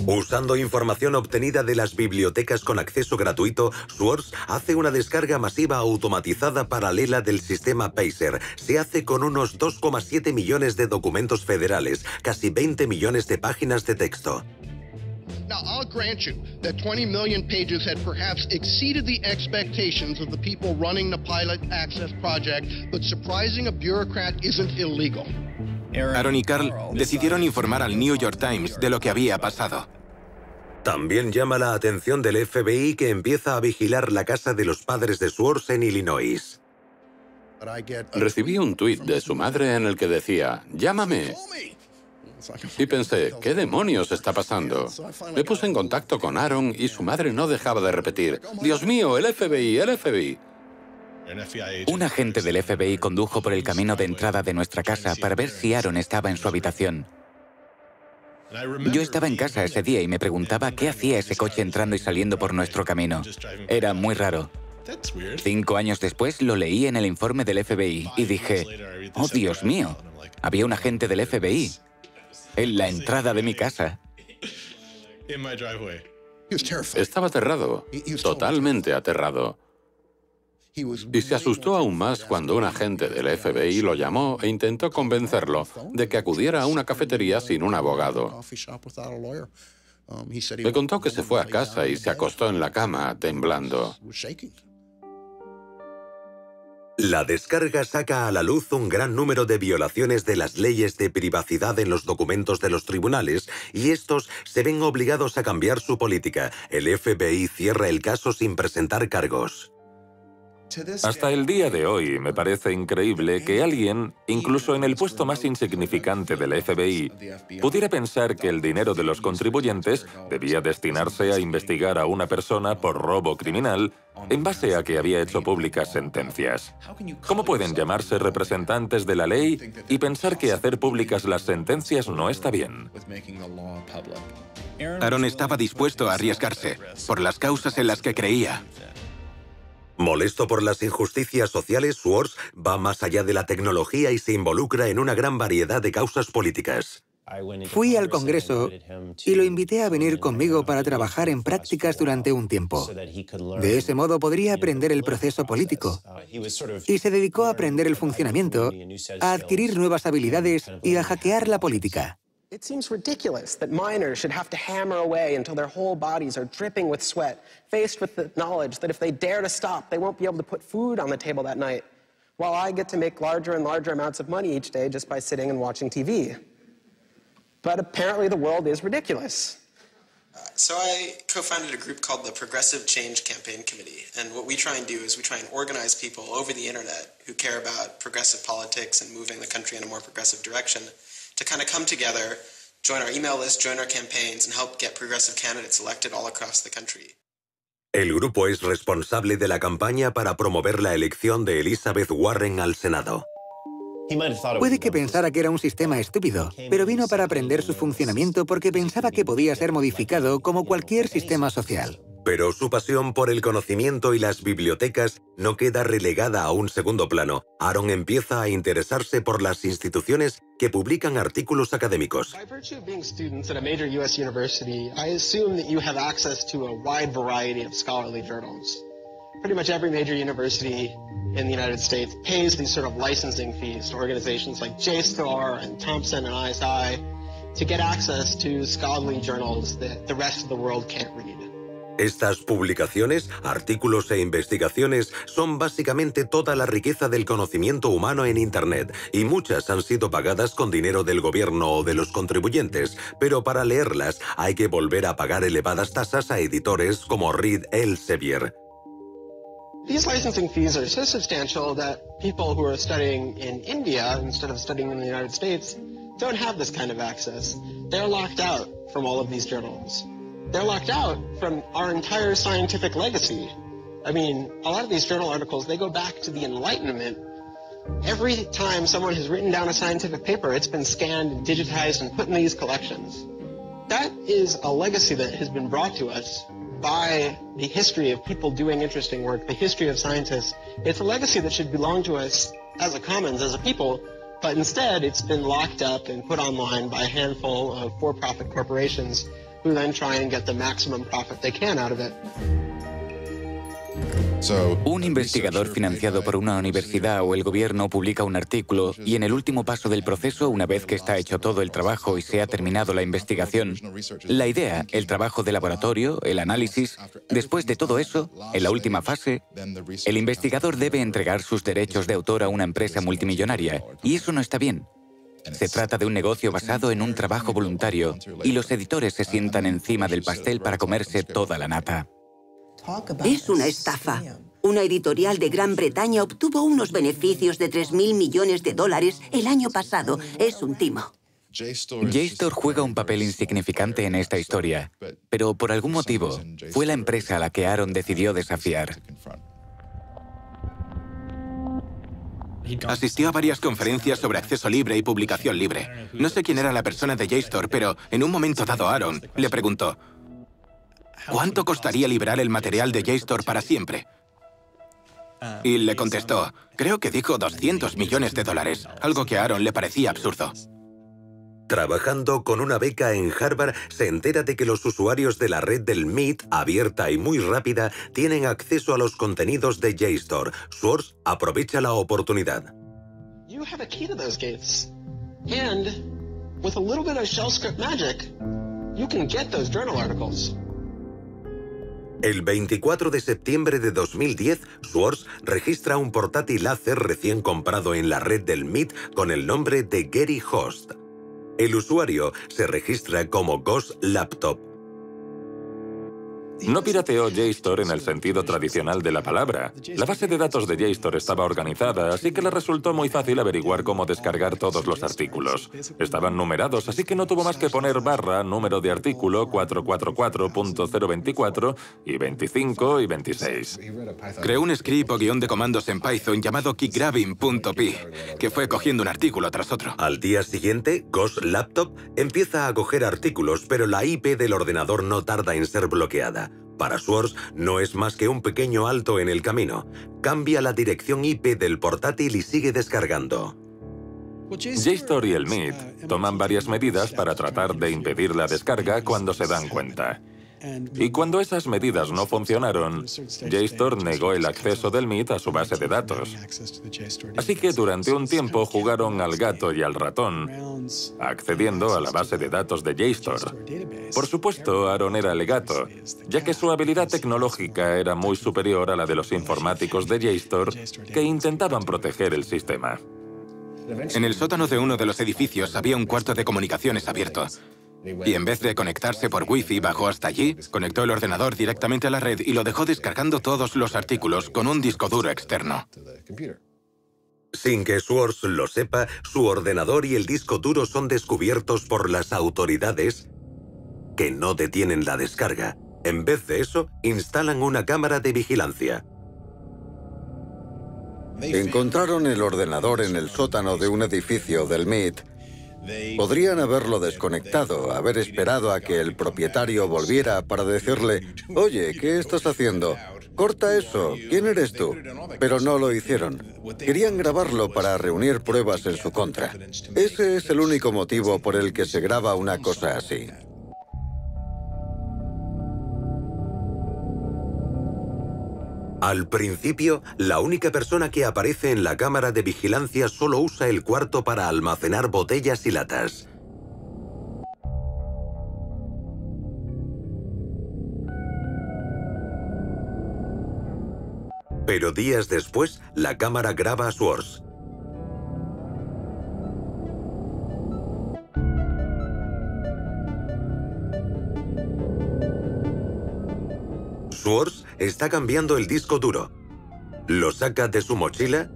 Usando información obtenida de las bibliotecas con acceso gratuito, Schwartz hace una descarga masiva automatizada paralela del sistema Pacer. Se hace con unos 2,7 millones de documentos federales, casi 20 millones de páginas de texto. Now, I'll grant you that 20 million pages had perhaps exceeded the expectations of the people running the Pilot Access Project, but surprising a bureaucrat isn't illegal. Aaron y Carl decidieron informar al New York Times de lo que había pasado. También llama la atención del FBI que empieza a vigilar la casa de los padres de Schwartz en Illinois. Recibí un tuit de su madre en el que decía, «Llámame». Y pensé, ¿qué demonios está pasando? Me puse en contacto con Aaron y su madre no dejaba de repetir, «Dios mío, el FBI, el FBI». Un agente del FBI condujo por el camino de entrada de nuestra casa para ver si Aaron estaba en su habitación. Yo estaba en casa ese día y me preguntaba qué hacía ese coche entrando y saliendo por nuestro camino. Era muy raro. 5 años después lo leí en el informe del FBI y dije, «Oh, Dios mío, había un agente del FBI en la entrada de mi casa». Estaba aterrado, totalmente aterrado. Y se asustó aún más cuando un agente del FBI lo llamó e intentó convencerlo de que acudiera a una cafetería sin un abogado. Me contó que se fue a casa y se acostó en la cama, temblando. La descarga saca a la luz un gran número de violaciones de las leyes de privacidad en los documentos de los tribunales y estos se ven obligados a cambiar su política. El FBI cierra el caso sin presentar cargos. Hasta el día de hoy me parece increíble que alguien, incluso en el puesto más insignificante del FBI, pudiera pensar que el dinero de los contribuyentes debía destinarse a investigar a una persona por robo criminal en base a que había hecho públicas sentencias. ¿Cómo pueden llamarse representantes de la ley y pensar que hacer públicas las sentencias no está bien? Aaron estaba dispuesto a arriesgarse por las causas en las que creía. Molesto por las injusticias sociales, Swartz va más allá de la tecnología y se involucra en una gran variedad de causas políticas. Fui al Congreso y lo invité a venir conmigo para trabajar en prácticas durante un tiempo. De ese modo podría aprender el proceso político. Y se dedicó a aprender el funcionamiento, a adquirir nuevas habilidades y a hackear la política. It seems ridiculous that miners should have to hammer away until their whole bodies are dripping with sweat, faced with the knowledge that if they dare to stop, they won't be able to put food on the table that night, while I get to make larger and larger amounts of money each day just by sitting and watching TV. But apparently the world is ridiculous. So I co-founded a group called the Progressive Change Campaign Committee, and what we try and do is we try and organize people over the internet who care about progressive politics and moving the country in a more progressive direction to kind of come together, join our email list, join our campaigns, and help get progressive candidates elected all across the country. El grupo es responsable de la campaña para promover la elección de Elizabeth Warren al Senado. Puede que pensara que era un sistema estúpido, pero vino para aprender su funcionamiento porque pensaba que podía ser modificado como cualquier sistema social. Pero su pasión por el conocimiento y las bibliotecas no queda relegada a un segundo plano. Aaron empieza a interesarse por las instituciones que publican artículos académicos. By virtue of being students at a major U.S. university, I assume that you have access to a wide variety of scholarly journals. Pretty much every major university in the United States pays these sort of licensing fees to organizations like JSTOR and Thomson and ISI to get access to scholarly journals that the rest of the world can't read. Estas publicaciones, artículos e investigaciones son básicamente toda la riqueza del conocimiento humano en Internet, y muchas han sido pagadas con dinero del gobierno o de los contribuyentes, pero para leerlas hay que volver a pagar elevadas tasas a editores como Reed Elsevier. These licensing fees are so substantial that people who are studying in India instead of studying in the United States don't have this kind of access. They're locked out from all of these journals. They're locked out from our entire scientific legacy. I mean, a lot of these journal articles, they go back to the Enlightenment. Every time someone has written down a scientific paper, it's been scanned and digitized and put in these collections. That is a legacy that has been brought to us by the history of people doing interesting work, the history of scientists. It's a legacy that should belong to us as a commons, as a people, but instead it's been locked up and put online by a handful of for-profit corporations who then try and get the maximum profit they can out of it. Un investigador financiado por una universidad o el gobierno publica un artículo y en el último paso del proceso, una vez que está hecho todo el trabajo y se ha terminado la investigación, la idea, el trabajo de laboratorio, el análisis, después de todo eso, en la última fase, el investigador debe entregar sus derechos de autor a una empresa multimillonaria, y eso no está bien. Se trata de un negocio basado en un trabajo voluntario y los editores se sientan encima del pastel para comerse toda la nata. Es una estafa. Una editorial de Gran Bretaña obtuvo unos beneficios de 3.000 millones de dólares el año pasado. Es un timo. JSTOR juega un papel insignificante en esta historia, pero por algún motivo fue la empresa a la que Aaron decidió desafiar. Asistió a varias conferencias sobre acceso libre y publicación libre. No sé quién era la persona de JSTOR, pero en un momento dado Aaron le preguntó: ¿cuánto costaría liberar el material de JSTOR para siempre? Y le contestó, creo que dijo $200 millones, algo que a Aaron le parecía absurdo. Trabajando con una beca en Harvard, se entera de que los usuarios de la red del MIT, abierta y muy rápida, tienen acceso a los contenidos de JSTOR. Schwartz aprovecha la oportunidad. You have a key to those gates. And with a little bit of shell script magic, you can get those journal articles. El 24 de septiembre de 2010, Schwartz registra un portátil láser recién comprado en la red del MIT con el nombre de Gary Host. El usuario se registra como Ghost Laptop. No pirateó JSTOR en el sentido tradicional de la palabra. La base de datos de JSTOR estaba organizada, así que le resultó muy fácil averiguar cómo descargar todos los artículos. Estaban numerados, así que no tuvo más que poner barra, número de artículo 444.024 y 25 y 26. Creó un script o guión de comandos en Python llamado keygrabbing.py, que fue cogiendo un artículo tras otro. Al día siguiente, Ghost Laptop empieza a coger artículos, pero la IP del ordenador no tarda en ser bloqueada. Para Schwartz no es más que un pequeño alto en el camino. Cambia la dirección IP del portátil y sigue descargando. JSTOR y el MIT toman varias medidas para tratar de impedir la descarga cuando se dan cuenta. Y cuando esas medidas no funcionaron, JSTOR negó el acceso del MIT a su base de datos. Así que durante un tiempo jugaron al gato y al ratón, accediendo a la base de datos de JSTOR. Por supuesto, Aaron era el gato, ya que su habilidad tecnológica era muy superior a la de los informáticos de JSTOR que intentaban proteger el sistema. En el sótano de uno de los edificios había un cuarto de comunicaciones abierto. Y en vez de conectarse por Wi-Fi bajó hasta allí, conectó el ordenador directamente a la red y lo dejó descargando todos los artículos con un disco duro externo. Sin que Schwartz lo sepa, su ordenador y el disco duro son descubiertos por las autoridades que no detienen la descarga. En vez de eso, instalan una cámara de vigilancia. Encontraron el ordenador en el sótano de un edificio del MIT. Podrían haberlo desconectado, haber esperado a que el propietario volviera para decirle, oye, ¿qué estás haciendo? Corta eso, ¿quién eres tú? Pero no lo hicieron. Querían grabarlo para reunir pruebas en su contra. Ese es el único motivo por el que se graba una cosa así. Al principio, la única persona que aparece en la cámara de vigilancia solo usa el cuarto para almacenar botellas y latas. Pero días después, la cámara graba a Schwartz. Schwartz está cambiando el disco duro. Lo saca de su mochila,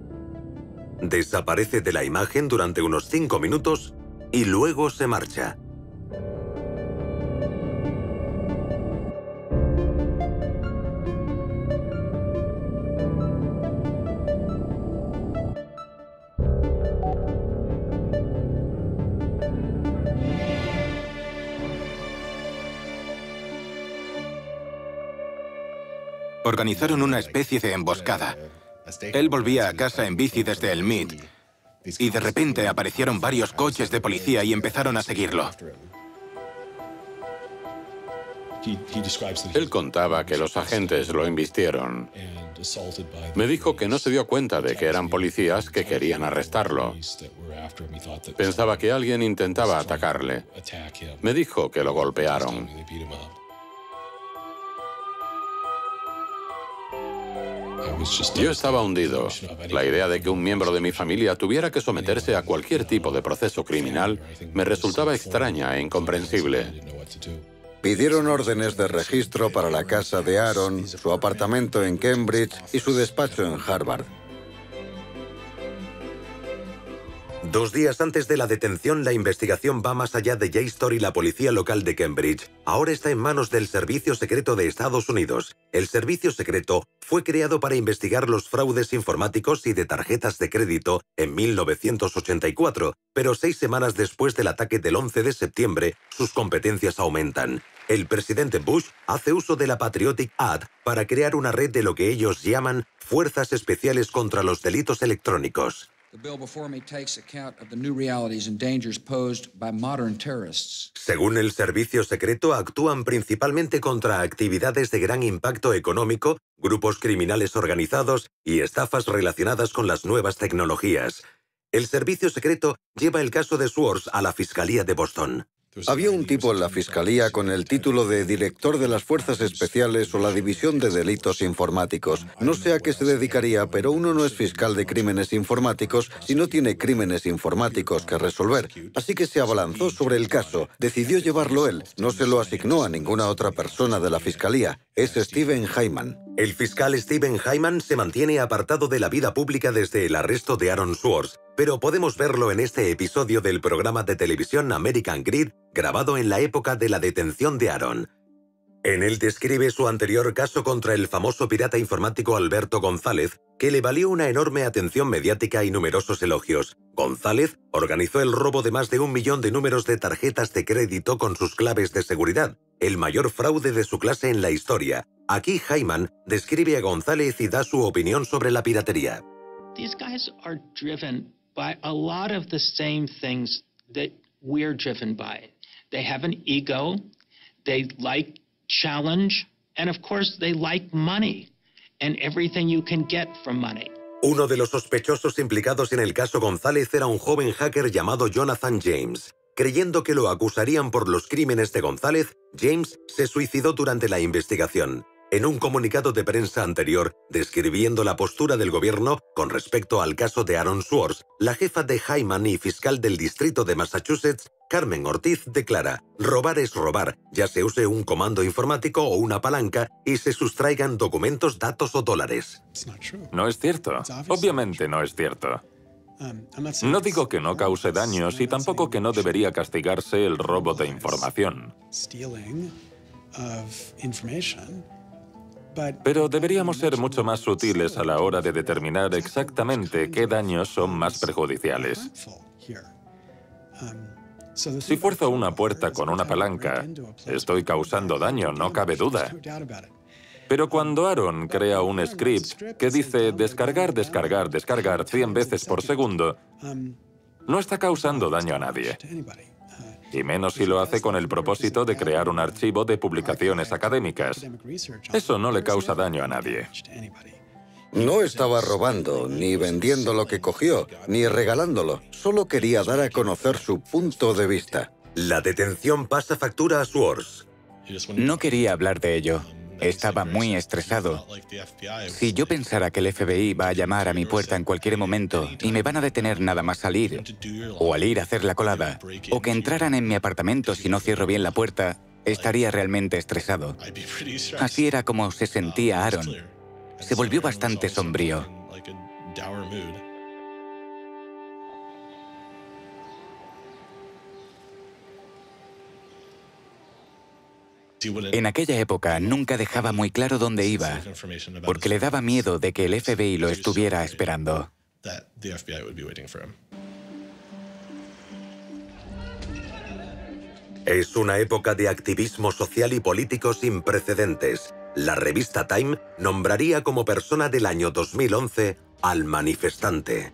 desaparece de la imagen durante unos 5 minutos y luego se marcha. Organizaron una especie de emboscada. Él volvía a casa en bici desde el MIT y de repente aparecieron varios coches de policía y empezaron a seguirlo. Él contaba que los agentes lo embistieron. Me dijo que no se dio cuenta de que eran policías que querían arrestarlo. Pensaba que alguien intentaba atacarle. Me dijo que lo golpearon. Yo estaba hundido. La idea de que un miembro de mi familia tuviera que someterse a cualquier tipo de proceso criminal me resultaba extraña e incomprensible. Pidieron órdenes de registro para la casa de Aaron, su apartamento en Cambridge y su despacho en Harvard. 2 días antes de la detención, la investigación va más allá de JSTOR y la policía local de Cambridge. Ahora está en manos del Servicio Secreto de Estados Unidos. El Servicio Secreto fue creado para investigar los fraudes informáticos y de tarjetas de crédito en 1984, pero 6 semanas después del ataque del 11 de septiembre, sus competencias aumentan. El presidente Bush hace uso de la Patriotic Act para crear una red de lo que ellos llaman Fuerzas Especiales contra los Delitos Electrónicos. Según el servicio secreto, actúan principalmente contra actividades de gran impacto económico, grupos criminales organizados y estafas relacionadas con las nuevas tecnologías. El servicio secreto lleva el caso de Swords a la Fiscalía de Boston. Había un tipo en la Fiscalía con el título de director de las Fuerzas Especiales o la División de Delitos Informáticos. No sé a qué se dedicaría, pero uno no es fiscal de crímenes informáticos si no tiene crímenes informáticos que resolver. Así que se abalanzó sobre el caso, decidió llevarlo él, no se lo asignó a ninguna otra persona de la Fiscalía. Es Steven Hyman. El fiscal Steven Hyman se mantiene apartado de la vida pública desde el arresto de Aaron Swartz, pero podemos verlo en este episodio del programa de televisión American Grid, grabado en la época de la detención de Aaron. En él describe su anterior caso contra el famoso pirata informático Alberto González, que le valió una enorme atención mediática y numerosos elogios. González organizó el robo de más de 1 millón de números de tarjetas de crédito con sus claves de seguridad, el mayor fraude de su clase en la historia. Aquí Hyman describe a González y da su opinión sobre la piratería. These guys are driven by a lot of the same things that we're driven by. They have an ego, they like challenge, and of course they like money and everything you can get from money. Uno de los sospechosos implicados en el caso González era un joven hacker llamado Jonathan James. Creyendo que lo acusarían por los crímenes de González, James se suicidó durante la investigación. En un comunicado de prensa anterior, describiendo la postura del gobierno con respecto al caso de Aaron Swartz, la jefa de Hyman y fiscal del distrito de Massachusetts, Carmen Ortiz, declara: robar es robar, ya se use un comando informático o una palanca y se sustraigan documentos, datos o dólares. No es cierto. Obviamente no es cierto. No digo que no cause daños y tampoco que no debería castigarse el robo de información. Pero deberíamos ser mucho más sutiles a la hora de determinar exactamente qué daños son más perjudiciales. Si fuerzo una puerta con una palanca, estoy causando daño, no cabe duda. Pero cuando Aaron crea un script que dice descargar, descargar, descargar 100 veces por segundo, no está causando daño a nadie. Y menos si lo hace con el propósito de crear un archivo de publicaciones académicas. Eso no le causa daño a nadie. No estaba robando, ni vendiendo lo que cogió, ni regalándolo. Solo quería dar a conocer su punto de vista. La detención pasa factura a Swartz. No quería hablar de ello. Estaba muy estresado. Si yo pensara que el FBI va a llamar a mi puerta en cualquier momento y me van a detener nada más salir, o al ir a hacer la colada, o que entraran en mi apartamento si no cierro bien la puerta, estaría realmente estresado. Así era como se sentía Aaron. Se volvió bastante sombrío. En aquella época nunca dejaba muy claro dónde iba, porque le daba miedo de que el FBI lo estuviera esperando. Es una época de activismo social y político sin precedentes. La revista Time nombraría como persona del año 2011 al manifestante.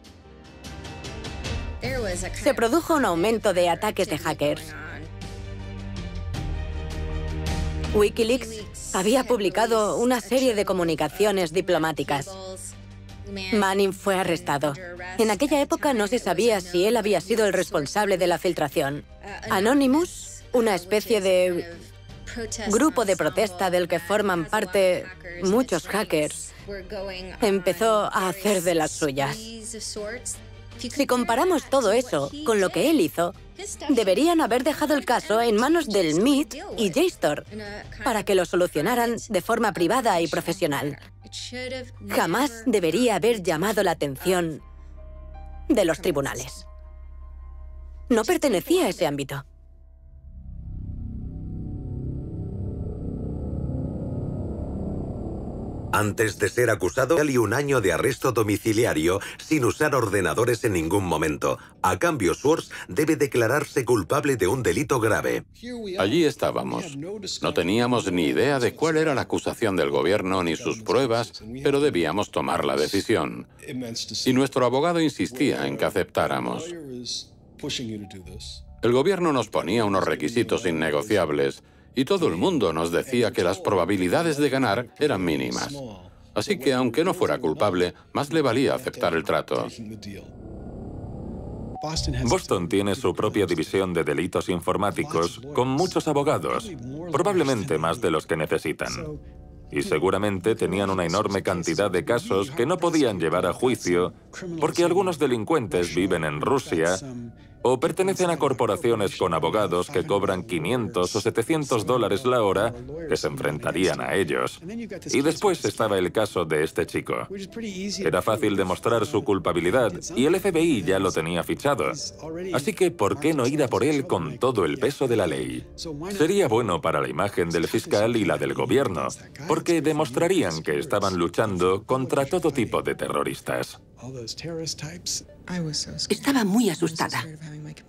Se produjo un aumento de ataques de hackers. Wikileaks había publicado una serie de comunicaciones diplomáticas. Manning fue arrestado. En aquella época no se sabía si él había sido el responsable de la filtración. Anonymous, una especie de grupo de protesta del que forman parte muchos hackers, empezó a hacer de las suyas. Si comparamos todo eso con lo que él hizo, deberían haber dejado el caso en manos del MIT y JSTOR para que lo solucionaran de forma privada y profesional. Jamás debería haber llamado la atención de los tribunales. No pertenecía a ese ámbito. Antes de ser acusado, y 1 año de arresto domiciliario sin usar ordenadores en ningún momento. A cambio, Schwartz debe declararse culpable de un delito grave. Allí estábamos. No teníamos ni idea de cuál era la acusación del gobierno ni sus pruebas, pero debíamos tomar la decisión. Y nuestro abogado insistía en que aceptáramos. El gobierno nos ponía unos requisitos innegociables y todo el mundo nos decía que las probabilidades de ganar eran mínimas. Así que, aunque no fuera culpable, más le valía aceptar el trato. Boston tiene su propia división de delitos informáticos con muchos abogados, probablemente más de los que necesitan. Y seguramente tenían una enorme cantidad de casos que no podían llevar a juicio porque algunos delincuentes viven en Rusia o pertenecen a corporaciones con abogados que cobran $500 o $700 la hora que se enfrentarían a ellos. Y después estaba el caso de este chico. Era fácil demostrar su culpabilidad y el FBI ya lo tenía fichado. Así que, ¿por qué no ir a por él con todo el peso de la ley? Sería bueno para la imagen del fiscal y la del gobierno, porque demostrarían que estaban luchando contra todo tipo de terroristas. Estaba muy asustada.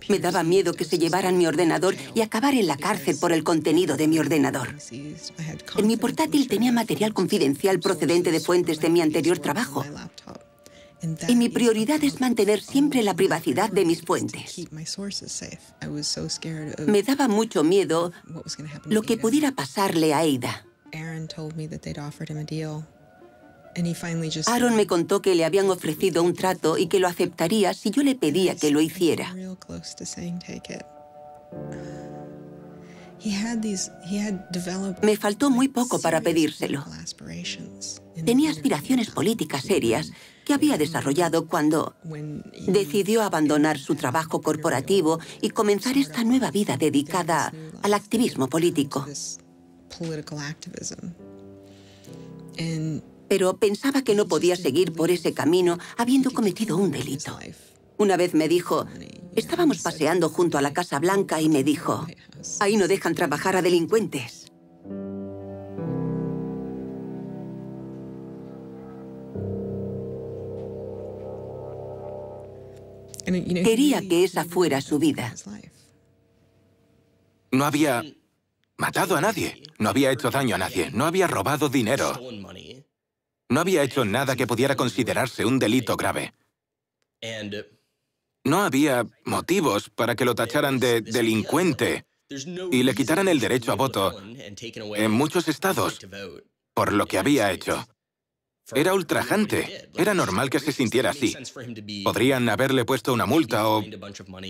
Me daba miedo que se llevaran mi ordenador y acabar en la cárcel por el contenido de mi ordenador. En mi portátil tenía material confidencial procedente de fuentes de mi anterior trabajo. Y mi prioridad es mantener siempre la privacidad de mis fuentes. Me daba mucho miedo lo que pudiera pasarle a Ada. Aaron me contó que le habían ofrecido un trato y que lo aceptaría si yo le pedía que lo hiciera. Me faltó muy poco para pedírselo. Tenía aspiraciones políticas serias que había desarrollado cuando decidió abandonar su trabajo corporativo y comenzar esta nueva vida dedicada al activismo político. Pero pensaba que no podía seguir por ese camino habiendo cometido un delito. Una vez me dijo, estábamos paseando junto a la Casa Blanca y me dijo, ahí no dejan trabajar a delincuentes. Quería que esa fuera su vida. No había matado a nadie, no había hecho daño a nadie, no había robado dinero. No había hecho nada que pudiera considerarse un delito grave. No había motivos para que lo tacharan de delincuente y le quitaran el derecho a voto en muchos estados por lo que había hecho. Era ultrajante. Era normal que se sintiera así. Podrían haberle puesto una multa o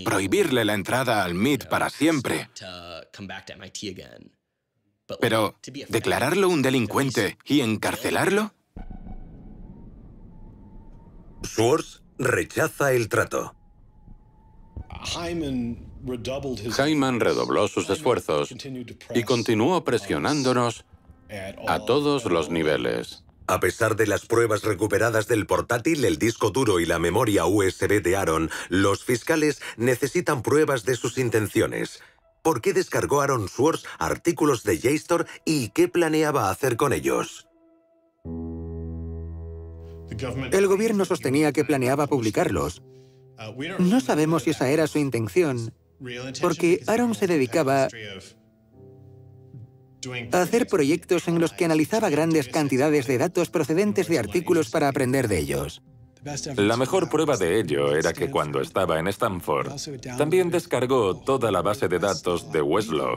prohibirle la entrada al MIT para siempre. Pero, ¿declararlo un delincuente y encarcelarlo? Schwartz rechaza el trato. Hyman redobló sus esfuerzos y continuó presionándonos a todos los niveles. A pesar de las pruebas recuperadas del portátil, el disco duro y la memoria USB de Aaron, los fiscales necesitan pruebas de sus intenciones. ¿Por qué descargó Aaron Swartz artículos de JSTOR y qué planeaba hacer con ellos? El gobierno sostenía que planeaba publicarlos. No sabemos si esa era su intención, porque Aaron se dedicaba a hacer proyectos en los que analizaba grandes cantidades de datos procedentes de artículos para aprender de ellos. La mejor prueba de ello era que cuando estaba en Stanford, también descargó toda la base de datos de Westlaw.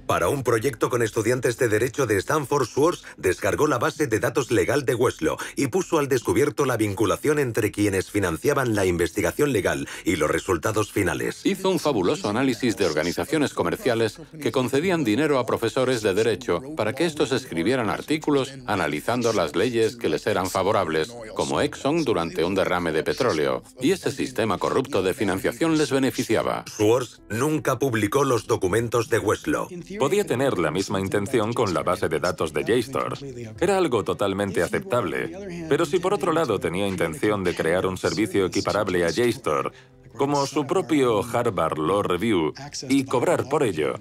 Para un proyecto con estudiantes de Derecho de Stanford, Schwartz descargó la base de datos legal de Westlaw y puso al descubierto la vinculación entre quienes financiaban la investigación legal y los resultados finales. Hizo un fabuloso análisis de organizaciones comerciales que concedían dinero a profesores de Derecho para que estos escribieran artículos analizando las leyes que les eran favorables, como Exxon durante un derrame de petróleo, y ese sistema corrupto de financiación les beneficiaba. Schwartz nunca publicó los documentos de Westlaw. Podía tener la misma intención con la base de datos de JSTOR. Era algo totalmente aceptable. Pero si por otro lado tenía intención de crear un servicio equiparable a JSTOR, como su propio Harvard Law Review, y cobrar por ello.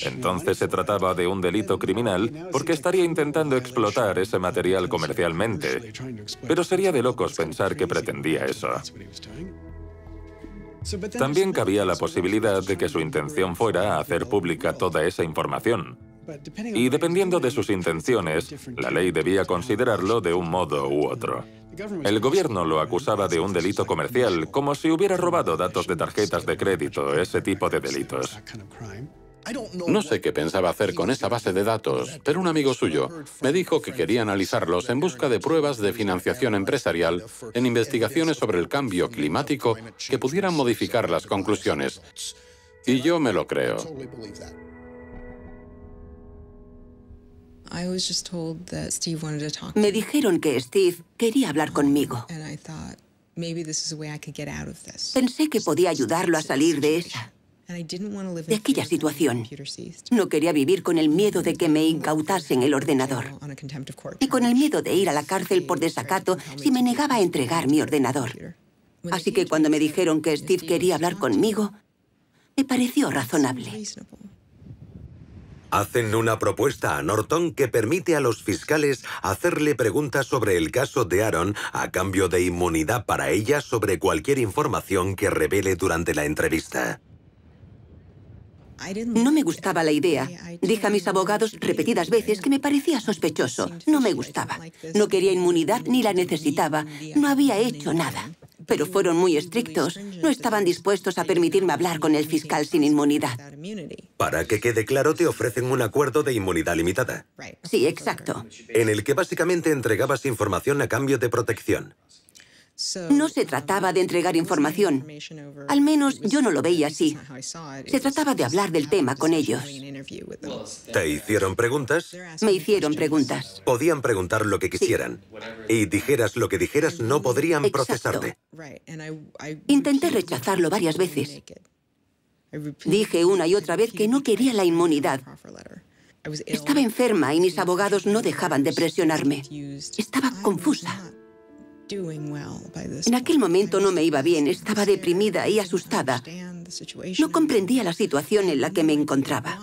Entonces se trataba de un delito criminal porque estaría intentando explotar ese material comercialmente. Pero sería de locos pensar que pretendía eso. También cabía la posibilidad de que su intención fuera hacer pública toda esa información. Y dependiendo de sus intenciones, la ley debía considerarlo de un modo u otro. El gobierno lo acusaba de un delito comercial, como si hubiera robado datos de tarjetas de crédito, ese tipo de delitos. No sé qué pensaba hacer con esa base de datos, pero un amigo suyo me dijo que quería analizarlos en busca de pruebas de financiación empresarial en investigaciones sobre el cambio climático que pudieran modificar las conclusiones. Y yo me lo creo. Me dijeron que Steve quería hablar conmigo. Pensé que podía ayudarlo a salir de aquella situación. No quería vivir con el miedo de que me incautasen el ordenador. Y con el miedo de ir a la cárcel por desacato si me negaba a entregar mi ordenador. Así que cuando me dijeron que Steve quería hablar conmigo, me pareció razonable. Hacen una propuesta a Norton que permite a los fiscales hacerle preguntas sobre el caso de Aaron a cambio de inmunidad para ella sobre cualquier información que revele durante la entrevista. No me gustaba la idea. Dije a mis abogados repetidas veces que me parecía sospechoso. No me gustaba. No quería inmunidad ni la necesitaba. No había hecho nada. Pero fueron muy estrictos. No estaban dispuestos a permitirme hablar con el fiscal sin inmunidad. Para que quede claro, te ofrecen un acuerdo de inmunidad limitada. Sí, exacto. En el que básicamente entregabas información a cambio de protección. No se trataba de entregar información. Al menos yo no lo veía así. Se trataba de hablar del tema con ellos. ¿Te hicieron preguntas? Me hicieron preguntas. Podían preguntar lo que quisieran. Y dijeras lo que dijeras, no podrían procesarte. Intenté rechazarlo varias veces. Dije una y otra vez que no quería la inmunidad. Estaba enferma y mis abogados no dejaban de presionarme. Estaba confusa. En aquel momento no me iba bien, estaba deprimida y asustada. No comprendía la situación en la que me encontraba.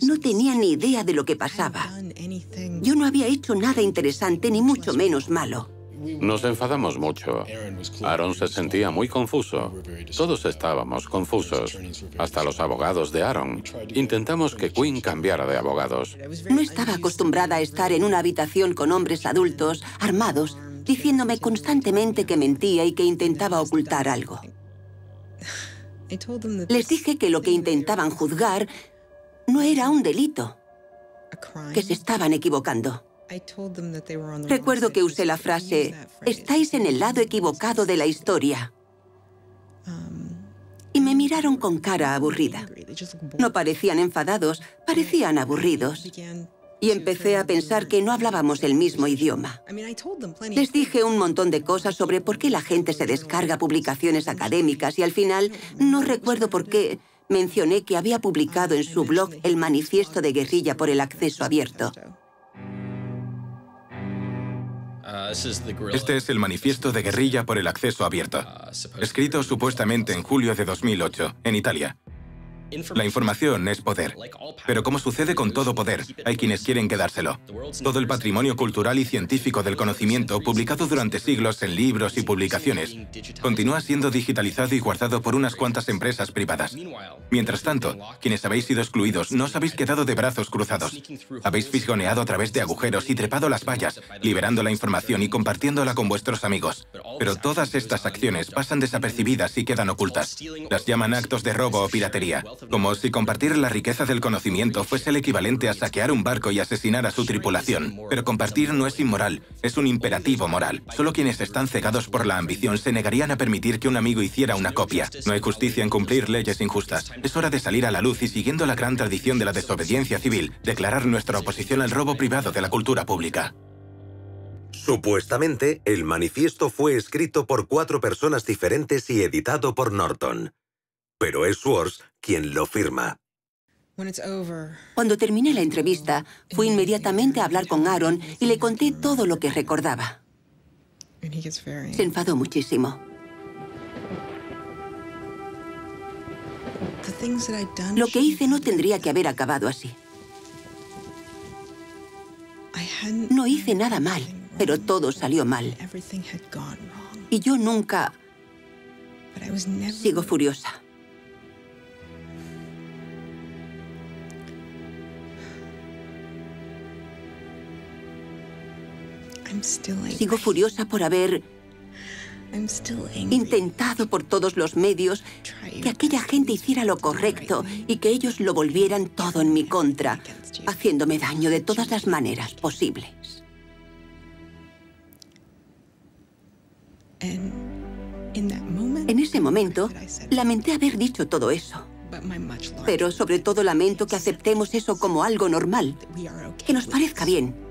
No tenía ni idea de lo que pasaba. Yo no había hecho nada interesante, ni mucho menos malo. Nos enfadamos mucho. Aaron se sentía muy confuso. Todos estábamos confusos. Hasta los abogados de Aaron. Intentamos que Quinn cambiara de abogados. No estaba acostumbrada a estar en una habitación con hombres adultos, armados, diciéndome constantemente que mentía y que intentaba ocultar algo. Les dije que lo que intentaban juzgar no era un delito, que se estaban equivocando. Recuerdo que usé la frase, estáis en el lado equivocado de la historia. Y me miraron con cara aburrida. No parecían enfadados, parecían aburridos. Y empecé a pensar que no hablábamos el mismo idioma. Les dije un montón de cosas sobre por qué la gente se descarga publicaciones académicas y al final, no recuerdo por qué, mencioné que había publicado en su blog el manifiesto de guerrilla por el acceso abierto. Este es el manifiesto de guerrilla por el acceso abierto, escrito supuestamente en julio de 2008, en Italia. La información es poder. Pero como sucede con todo poder, hay quienes quieren quedárselo. Todo el patrimonio cultural y científico del conocimiento, publicado durante siglos en libros y publicaciones, continúa siendo digitalizado y guardado por unas cuantas empresas privadas. Mientras tanto, quienes habéis sido excluidos no os habéis quedado de brazos cruzados. Habéis fisgoneado a través de agujeros y trepado las vallas, liberando la información y compartiéndola con vuestros amigos. Pero todas estas acciones pasan desapercibidas y quedan ocultas. Las llaman actos de robo o piratería. Como si compartir la riqueza del conocimiento fuese el equivalente a saquear un barco y asesinar a su tripulación. Pero compartir no es inmoral, es un imperativo moral. Solo quienes están cegados por la ambición se negarían a permitir que un amigo hiciera una copia. No hay justicia en cumplir leyes injustas. Es hora de salir a la luz y, siguiendo la gran tradición de la desobediencia civil, declarar nuestra oposición al robo privado de la cultura pública. Supuestamente, el manifiesto fue escrito por 4 personas diferentes y editado por Norton. Pero es Schwartz quien lo firma. Cuando terminé la entrevista, fui inmediatamente a hablar con Aaron y le conté todo lo que recordaba. Se enfadó muchísimo. Lo que hice no tendría que haber acabado así. No hice nada mal, pero todo salió mal. Y yo nunca... Sigo furiosa. Sigo furiosa por haber intentado por todos los medios que aquella gente hiciera lo correcto y que ellos lo volvieran todo en mi contra, haciéndome daño de todas las maneras posibles. En ese momento, lamenté haber dicho todo eso. Pero sobre todo lamento que aceptemos eso como algo normal, que nos parezca bien.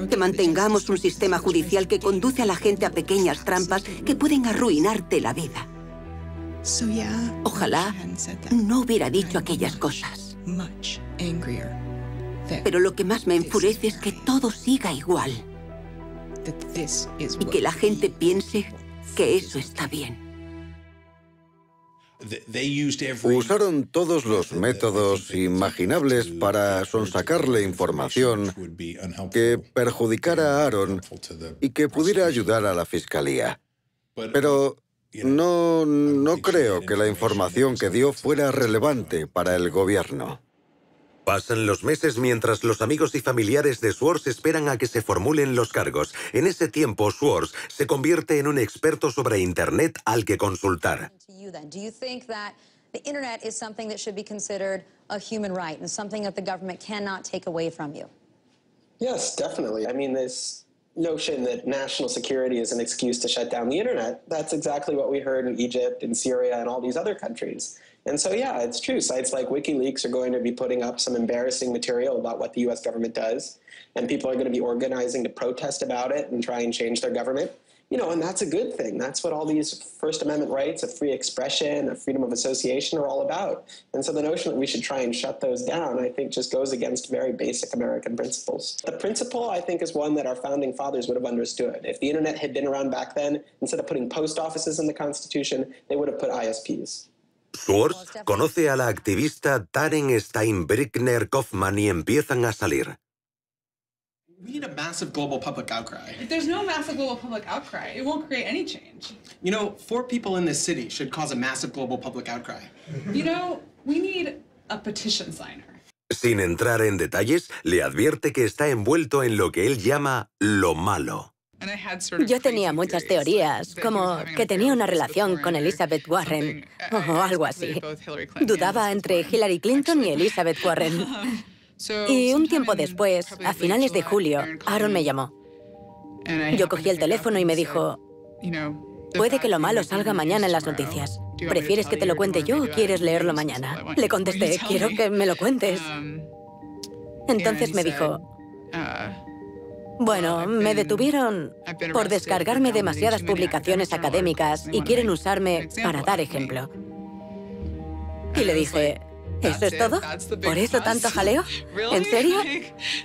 Que mantengamos un sistema judicial que conduce a la gente a pequeñas trampas que pueden arruinarte la vida. Ojalá no hubiera dicho aquellas cosas. Pero lo que más me enfurece es que todo siga igual. Y que la gente piense que eso está bien. Usaron todos los métodos imaginables para sonsacarle información que perjudicara a Aaron y que pudiera ayudar a la fiscalía. Pero no creo que la información que dio fuera relevante para el gobierno. Pasan los meses mientras los amigos y familiares de Swartz esperan a que se formulen los cargos. En ese tiempo, Swartz se convierte en un experto sobre Internet al que consultar. Do you think that the internet is something that should be considered a human right and something that the government cannot take away from you? Yes, definitely. I mean, this notion that national security is an excuse to shut down the internet, that's exactly what we heard in Egypt and Syria and all these other countries. And so, yeah, it's true. Sites like WikiLeaks are going to be putting up some embarrassing material about what the U.S. government does, and people are going to be organizing to protest about it and try and change their government. You know, and that's a good thing. That's what all these First Amendment rights of free expression, of freedom of association are all about. And so the notion that we should try and shut those down, I think, just goes against very basic American principles. The principle, I think, is one that our founding fathers would have understood. If the internet had been around back then, instead of putting post offices in the Constitution, they would have put ISPs. Swartz conoce a la activista Taryn Steinbrückner Kaufman y empiezan a salir. We need a massive global public outcry. If there's no massive global public outcry, it won't create any change. You know, 4 people in this city should cause a massive global public outcry. You know, we need a petition signer. Sin entrar en detalles, le advierte que está envuelto en lo que él llama lo malo. Yo tenía muchas teorías, como que tenía una relación con Elizabeth Warren, o algo así. Dudaba entre Hillary Clinton y Elizabeth Warren. Y un tiempo después, a finales de julio, Aaron me llamó. Yo cogí el teléfono y me dijo, puede que lo malo salga mañana en las noticias. ¿Prefieres que te lo cuente yo o quieres leerlo mañana? Le contesté, quiero que me lo cuentes. Entonces me dijo, bueno, me detuvieron por descargarme demasiadas publicaciones académicas y quieren usarme para dar ejemplo. Y le dije, ¿eso es todo? ¿Por eso tanto jaleo? ¿En serio?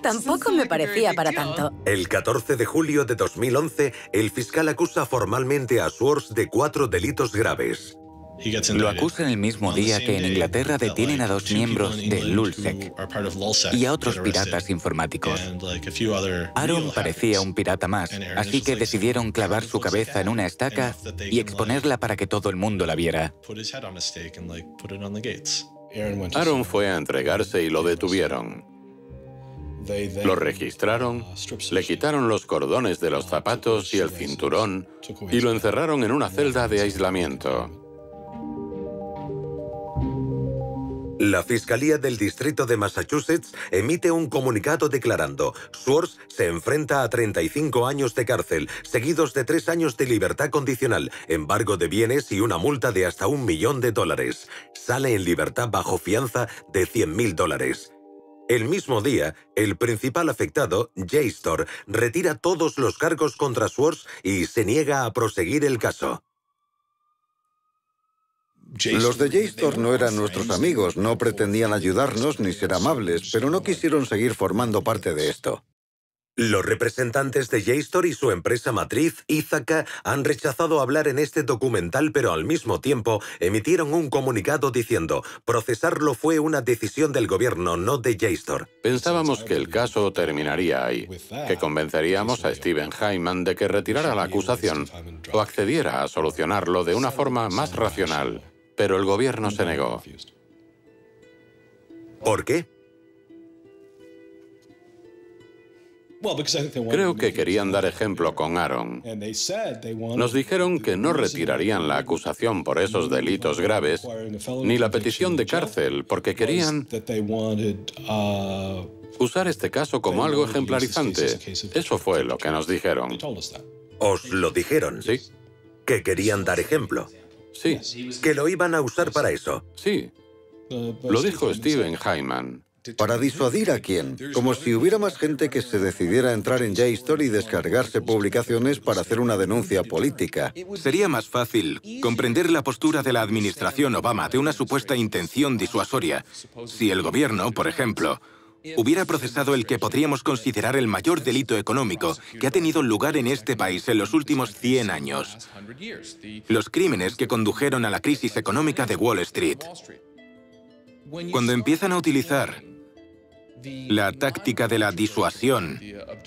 Tampoco me parecía para tanto. El 14 de julio de 2011, el fiscal acusa formalmente a Swartz de 4 delitos graves. Lo acusan el mismo día que en Inglaterra detienen a 2 miembros de LulzSec y a otros piratas informáticos. Aaron parecía un pirata más, así que decidieron clavar su cabeza en una estaca y exponerla para que todo el mundo la viera. Aaron fue a entregarse y lo detuvieron. Lo registraron, le quitaron los cordones de los zapatos y el cinturón y lo encerraron en una celda de aislamiento. La Fiscalía del Distrito de Massachusetts emite un comunicado declarando: Swartz se enfrenta a 35 años de cárcel, seguidos de 3 años de libertad condicional, embargo de bienes y una multa de hasta $1 millón. Sale en libertad bajo fianza de $100.000. El mismo día, el principal afectado, JSTOR, retira todos los cargos contra Swartz y se niega a proseguir el caso. Los de JSTOR no eran nuestros amigos, no pretendían ayudarnos ni ser amables, pero no quisieron seguir formando parte de esto. Los representantes de JSTOR y su empresa matriz, Ithaca, han rechazado hablar en este documental, pero al mismo tiempo emitieron un comunicado diciendo: procesarlo fue una decisión del gobierno, no de JSTOR. Pensábamos que el caso terminaría ahí, que convenceríamos a Steven Hyman de que retirara la acusación o accediera a solucionarlo de una forma más racional, pero el gobierno se negó. ¿Por qué? Creo que querían dar ejemplo con Aaron. Nos dijeron que no retirarían la acusación por esos delitos graves, ni la petición de cárcel, porque querían usar este caso como algo ejemplarizante. Eso fue lo que nos dijeron. ¿Os lo dijeron? Sí. ¿Que querían dar ejemplo? Sí. ¿Que lo iban a usar para eso? Sí. Lo dijo Steven Hyman. ¿Para disuadir a quién? Como si hubiera más gente que se decidiera a entrar en JSTOR y descargarse publicaciones para hacer una denuncia política. Sería más fácil comprender la postura de la administración Obama de una supuesta intención disuasoria si el gobierno, por ejemplo, hubiera procesado el que podríamos considerar el mayor delito económico que ha tenido lugar en este país en los últimos 100 años. Los crímenes que condujeron a la crisis económica de Wall Street. Cuando empiezan a utilizar la táctica de la disuasión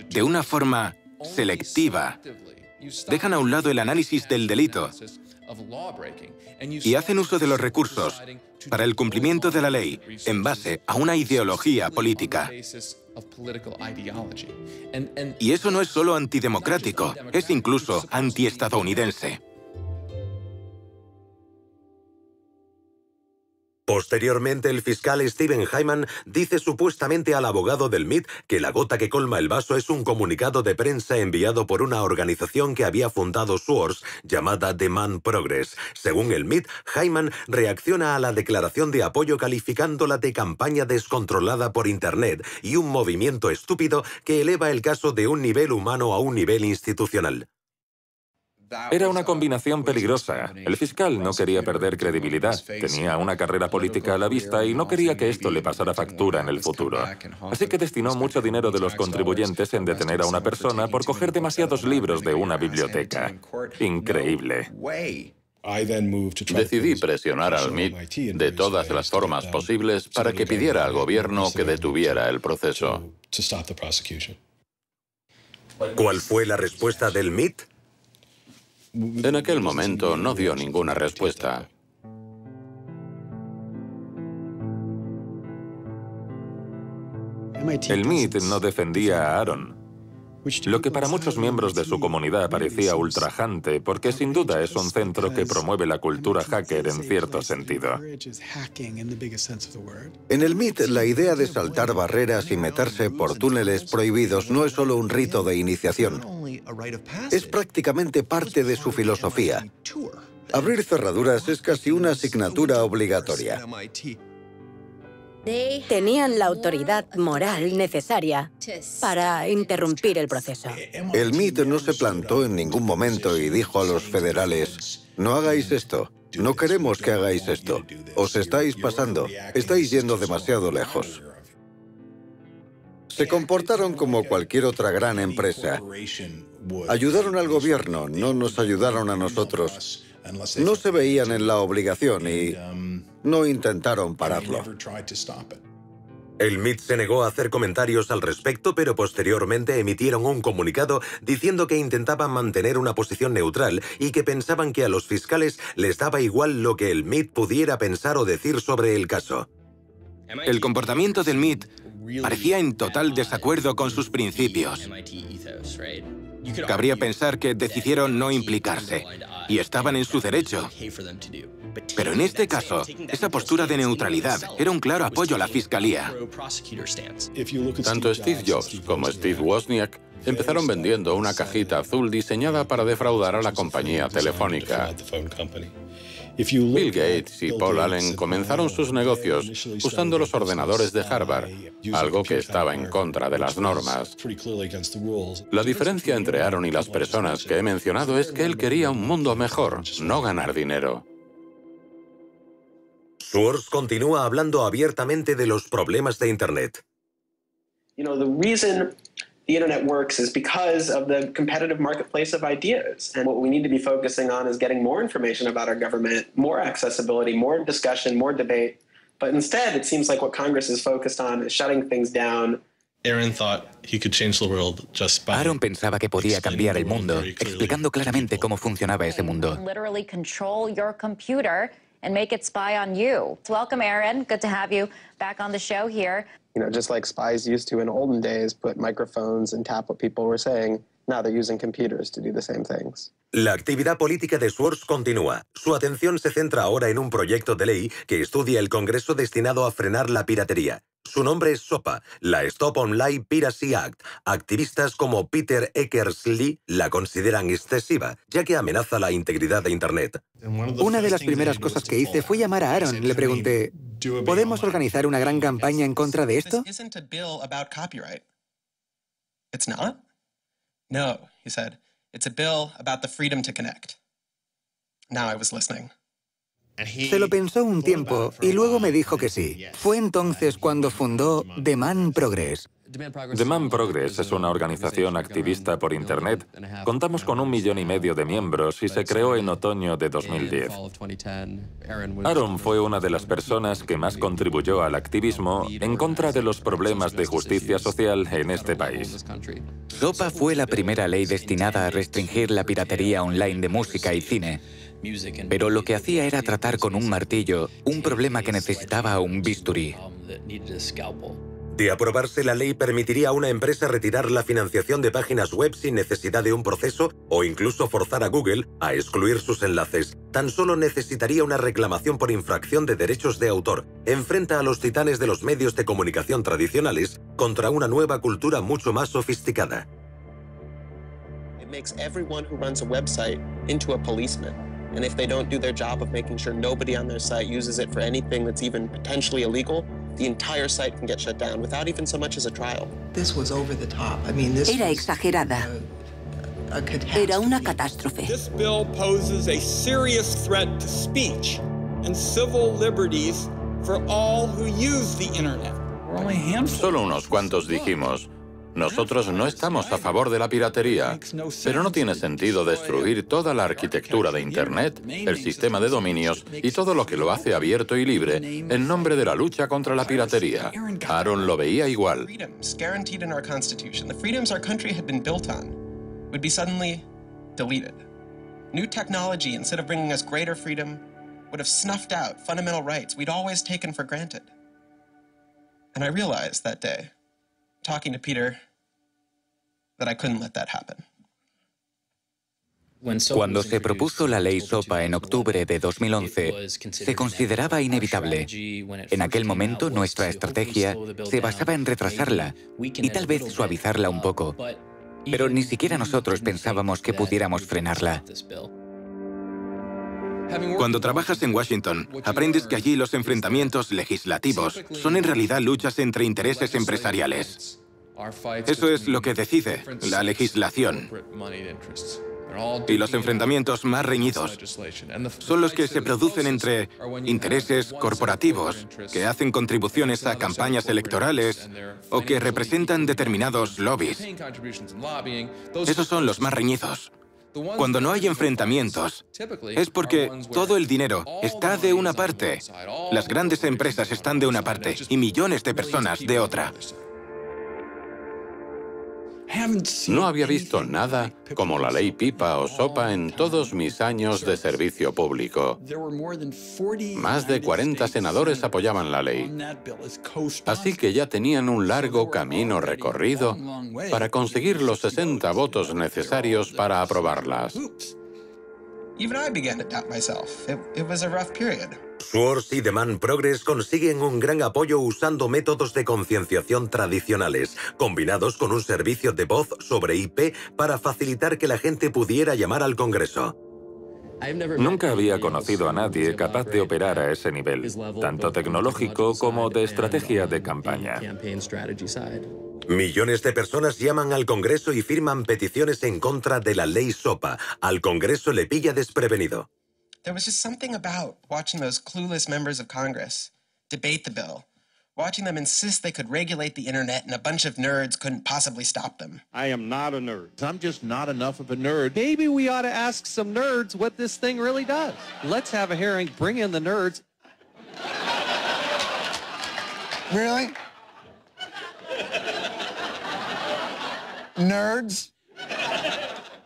de una forma selectiva, dejan a un lado el análisis del delito y hacen uso de los recursos para el cumplimiento de la ley en base a una ideología política. Y eso no es solo antidemocrático, es incluso antiestadounidense. Posteriormente, el fiscal Steven Hyman dice supuestamente al abogado del MIT que la gota que colma el vaso es un comunicado de prensa enviado por una organización que había fundado Source llamada Demand Progress. Según el MIT, Hyman reacciona a la declaración de apoyo calificándola de campaña descontrolada por Internet y un movimiento estúpido que eleva el caso de un nivel humano a un nivel institucional. Era una combinación peligrosa. El fiscal no quería perder credibilidad, tenía una carrera política a la vista y no quería que esto le pasara factura en el futuro. Así que destinó mucho dinero de los contribuyentes en detener a una persona por coger demasiados libros de una biblioteca. Increíble. Decidí presionar al MIT de todas las formas posibles para que pidiera al gobierno que detuviera el proceso. ¿Cuál fue la respuesta del MIT? En aquel momento no dio ninguna respuesta. El MIT no defendía a Aaron, lo que para muchos miembros de su comunidad parecía ultrajante, porque sin duda es un centro que promueve la cultura hacker en cierto sentido. En el MIT, la idea de saltar barreras y meterse por túneles prohibidos no es solo un rito de iniciación. Es prácticamente parte de su filosofía. Abrir cerraduras es casi una asignatura obligatoria. Tenían la autoridad moral necesaria para interrumpir el proceso. El MIT no se plantó en ningún momento y dijo a los federales: no hagáis esto, no queremos que hagáis esto, os estáis pasando, estáis yendo demasiado lejos. Se comportaron como cualquier otra gran empresa. Ayudaron al gobierno, no nos ayudaron a nosotros. No se veían en la obligación y no intentaron pararlo. El MIT se negó a hacer comentarios al respecto, pero posteriormente emitieron un comunicado diciendo que intentaban mantener una posición neutral y que pensaban que a los fiscales les daba igual lo que el MIT pudiera pensar o decir sobre el caso. El comportamiento del MIT parecía en total desacuerdo con sus principios. Cabría pensar que decidieron no implicarse, y estaban en su derecho. Pero en este caso, esa postura de neutralidad era un claro apoyo a la fiscalía. Tanto Steve Jobs como Steve Wozniak empezaron vendiendo una cajita azul diseñada para defraudar a la compañía telefónica. Bill Gates y Paul Allen comenzaron sus negocios usando los ordenadores de Harvard, algo que estaba en contra de las normas. La diferencia entre Aaron y las personas que he mencionado es que él quería un mundo mejor, no ganar dinero. Source continúa hablando abiertamente de los problemas de Internet. the internet works is because of the competitive marketplace of ideas. And what we need to be focusing on is getting more information about our government, more accessibility, more discussion, more debate. But instead, it seems like what Congress is focused on is shutting things down. Aaron pensaba que podía cambiar el mundo, explicando claramente cómo funcionaba ese mundo. Literally control your computer and make it spy on you. Welcome, Aaron. Good to have you back on the show here. You know, just like spies used to in olden days put microphones and tap what people were saying, now they're using computers to do the same things. La actividad política de Swartz continúa. Su atención se centra ahora en un proyecto de ley que estudia el Congreso destinado a frenar la piratería. Su nombre es SOPA, la Stop Online Piracy Act. Activistas como Peter Eckersley la consideran excesiva, ya que amenaza la integridad de Internet. Una de las primeras cosas que hice fue llamar a Aaron. Le pregunté, ¿podemos organizar una gran campaña en contra de esto? This isn't a bill about copyright. It's not? No, he said. It's a bill about the freedom to connect. Now I was listening. Se lo pensó un tiempo y luego me dijo que sí. Fue entonces cuando fundó Demand Progress. Demand Progress es una organización activista por Internet. Contamos con 1,5 millones de miembros y se creó en otoño de 2010. Aaron fue una de las personas que más contribuyó al activismo en contra de los problemas de justicia social en este país. SOPA fue la primera ley destinada a restringir la piratería online de música y cine. Pero lo que hacía era tratar con un martillo un problema que necesitaba un bisturí. De aprobarse, la ley permitiría a una empresa retirar la financiación de páginas web sin necesidad de un proceso o incluso forzar a Google a excluir sus enlaces. Tan solo necesitaría una reclamación por infracción de derechos de autor. Enfrenta a los titanes de los medios de comunicación tradicionales contra una nueva cultura mucho más sofisticada. It makes everyone who runs a website into a policeman. And if they don't do their job of making sure nobody on their site uses it for anything that's even potentially illegal, the entire site can get shut down without even so much as a trial. This was over the top. I mean, this Era exagerada. Era una catástrofe. This bill poses a serious threat to speech and civil liberties for all who use the internet. Solo unos cuantos dijimos, nosotros no estamos a favor de la piratería, pero no tiene sentido destruir toda la arquitectura de Internet, el sistema de dominios y todo lo que lo hace abierto y libre en nombre de la lucha contra la piratería. Aaron lo veía igual. Freedoms guaranteed in our Constitution, the freedoms our country had been built on, would be suddenly deleted. New technology, instead of bringing us greater freedom, would have snuffed out fundamental rights we'd always taken for granted. And I realized that day, talking to Peter, that I couldn't let that happen. Cuando se propuso la ley SOPA en octubre de 2011, se consideraba inevitable. En aquel momento, nuestra estrategia se basaba en retrasarla y tal vez suavizarla un poco, pero ni siquiera nosotros pensábamos que pudiéramos frenarla. Cuando trabajas en Washington, aprendes que allí los enfrentamientos legislativos son en realidad luchas entre intereses empresariales. Eso es lo que decide la legislación. Y los enfrentamientos más reñidos son los que se producen entre intereses corporativos que hacen contribuciones a campañas electorales o que representan determinados lobbies. Esos son los más reñidos. Cuando no hay enfrentamientos, es porque todo el dinero está de una parte, las grandes empresas están de una parte y millones de personas de otra. No había visto nada como la ley Pipa o SOPA en todos mis años de servicio público. Más de 40 senadores apoyaban la ley. Así que ya tenían un largo camino recorrido para conseguir los 60 votos necesarios para aprobarlas. Even I began to doubt myself. It was a rough period. Swartz y Demand Progress consiguen un gran apoyo usando métodos de concienciación tradicionales, combinados con un servicio de voz sobre IP para facilitar que la gente pudiera llamar al Congreso. Nunca había conocido a nadie capaz de operar a ese nivel, tanto tecnológico como de estrategia de campaña. Millones de personas llaman al Congreso y firman peticiones en contra de la ley SOPA. Al Congreso le pilla desprevenido. There was just something about watching those clueless members of Congress debate the bill, watching them insist they could regulate the internet and a bunch of nerds couldn't possibly stop them. I am not a nerd. I'm just not enough of a nerd. Maybe we ought to ask some nerds what this thing really does. Let's have a hearing, bring in the nerds. Really? Nerds?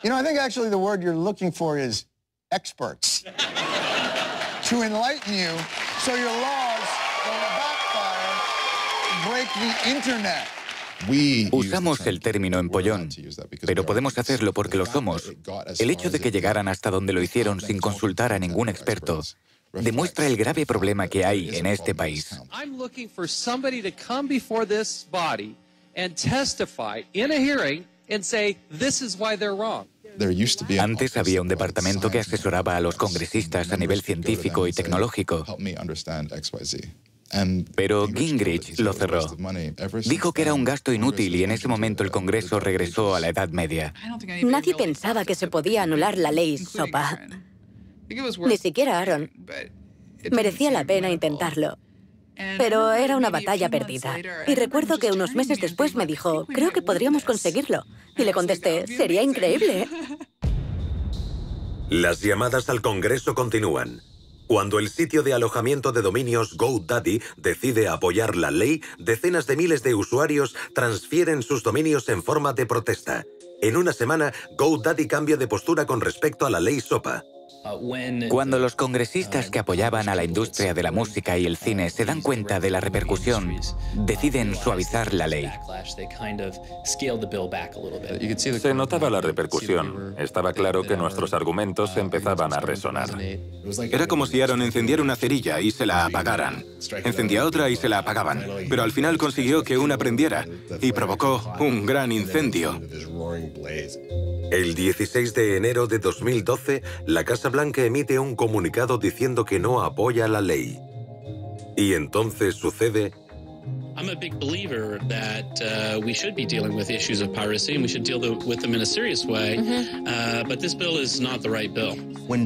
You know, I think actually the word you're looking for is experts. To enlighten you so your laws don't backfire, break the internet. Usamos el término empollón, pero podemos hacerlo porque lo somos. El hecho de que llegaran hasta donde lo hicieron sin consultar a ningún experto demuestra el grave problema que hay en este país. I'm looking for somebody to come before this body and testify in a hearing and say this is why they're wrong. Antes había un departamento que asesoraba a los congresistas a nivel científico y tecnológico. Pero Gingrich lo cerró. Dijo que era un gasto inútil y en ese momento el Congreso regresó a la Edad Media. Nadie pensaba que se podía anular la ley SOPA. Ni siquiera Aaron. Merecía la pena intentarlo. Pero era una batalla perdida. Y recuerdo que unos meses después me dijo, creo que podríamos conseguirlo. Y le contesté, sería increíble. Las llamadas al Congreso continúan. Cuando el sitio de alojamiento de dominios GoDaddy decide apoyar la ley, decenas de miles de usuarios transfieren sus dominios en forma de protesta. En una semana, GoDaddy cambia de postura con respecto a la ley SOPA. Cuando los congresistas que apoyaban a la industria de la música y el cine se dan cuenta de la repercusión, deciden suavizar la ley. Se notaba la repercusión. Estaba claro que nuestros argumentos empezaban a resonar. Era como si Aaron encendiera una cerilla y se la apagaran. Encendía otra y se la apagaban. Pero al final consiguió que una prendiera y provocó un gran incendio. El 16 de enero de 2012, la Casa Blanca emite un comunicado diciendo que no apoya la ley. Y entonces sucede... I'm a big believer that we should be dealing with issues of piracy and we should deal with them in a serious way, but this bill is not the right bill.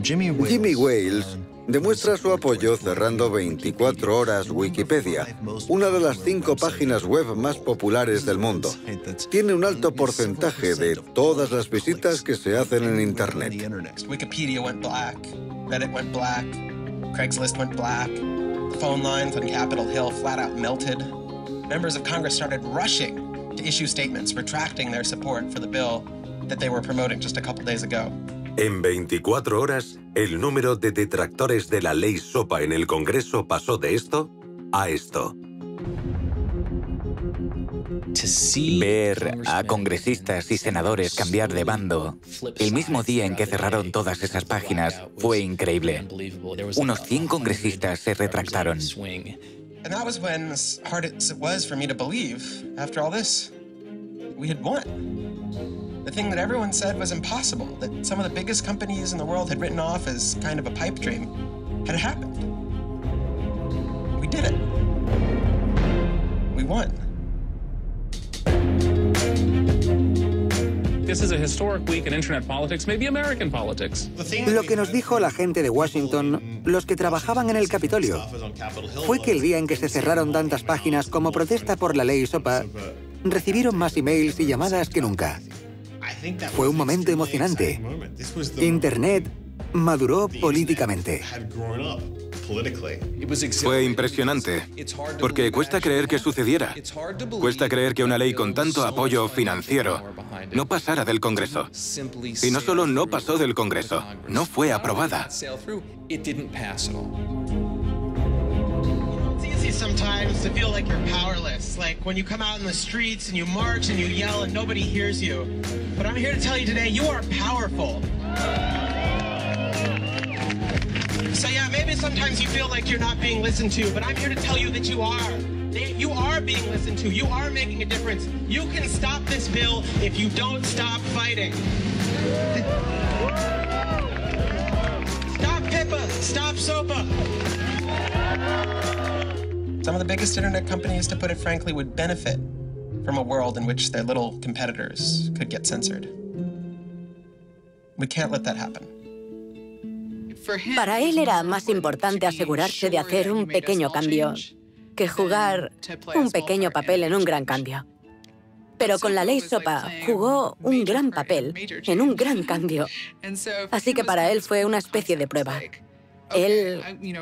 Jimmy Wales demuestra su apoyo cerrando 24 horas Wikipedia, una de las 5 páginas web más populares del mundo. Tiene un alto porcentaje de todas las visitas que se hacen en Internet. Wikipedia went black, Reddit went black, Craigslist went black, phone lines on Capitol Hill flat out melted. Members of Congress started rushing to issue statements retracting their support for the bill that they were promoting just a couple days ago. En 24 horas, el número de detractores de la ley SOPA en el Congreso pasó de esto a esto. Ver a congresistas y senadores cambiar de bando el mismo día en que cerraron todas esas páginas fue increíble. Unos 100 congresistas se retractaron. And that was when, as hard as it was for me to believe, after all this, we had won. The thing that everyone said was impossible, that some of the biggest companies in the world had written off as kind of a pipe dream, had happened. We did it. We won. This is a historic week in internet politics, maybe American politics. Lo que nos dijo la gente de Washington, los que trabajaban en el Capitolio, fue que el día en que se cerraron tantas páginas como protesta por la ley SOPA, recibieron más emails y llamadas que nunca. Fue un momento emocionante. Internet maduró políticamente. Fue impresionante, porque cuesta creer que sucediera. Cuesta creer que una ley con tanto apoyo financiero no pasara del Congreso. Y no solo no pasó del Congreso, no fue aprobada. Sometimes to feel like you're powerless, like when you come out in the streets and you march and you yell and nobody hears you. But I'm here to tell you today, you are powerful. So yeah, maybe sometimes you feel like you're not being listened to, but I'm here to tell you that you are. You are being listened to. You are making a difference. You can stop this bill if you don't stop fighting. Stop PIPA. Stop SOPA. Some of the biggest internet companies, to put it frankly, would benefit from a world in which their little competitors could get censored. We can't let that happen. Para él era más importante asegurarse de hacer un pequeño cambio que jugar un pequeño papel en un gran cambio. Pero con la ley SOPA jugó un gran papel en un gran cambio. Así que para él fue una especie de prueba. Él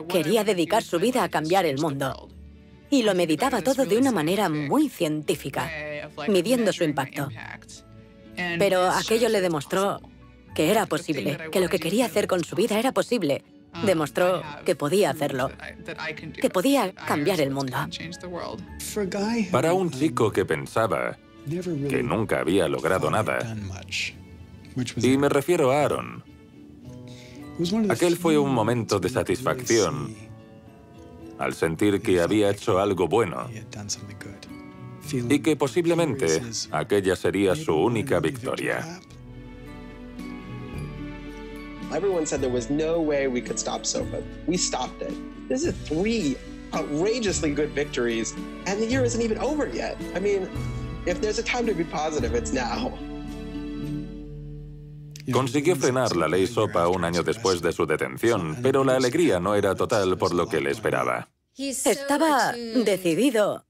quería dedicar su vida a cambiar el mundo. Y lo meditaba todo de una manera muy científica, midiendo su impacto. Pero aquello le demostró que era posible, que lo que quería hacer con su vida era posible. Demostró que podía hacerlo, que podía cambiar el mundo. Para un chico que pensaba que nunca había logrado nada, y me refiero a Aaron, aquel fue un momento de satisfacción al sentir que había hecho algo bueno y que posiblemente aquella sería su única victoria. Everyone said there was no way we could stop SOPA. We stopped it. This is 3 outrageously good victories, and the year isn't even over yet. I mean, if there's a time to be positive, it's now. Consiguió frenar la ley SOPA un año después de su detención, pero la alegría no era total por lo que le esperaba. Estaba decidido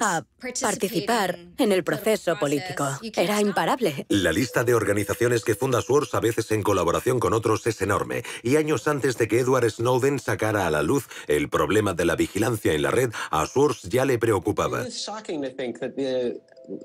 a participar en el proceso político. Era imparable. La lista de organizaciones que funda Swords, a veces en colaboración con otros, es enorme. Y años antes de que Edward Snowden sacara a la luz el problema de la vigilancia en la red, a Swords ya le preocupaba. It's shocking to think that the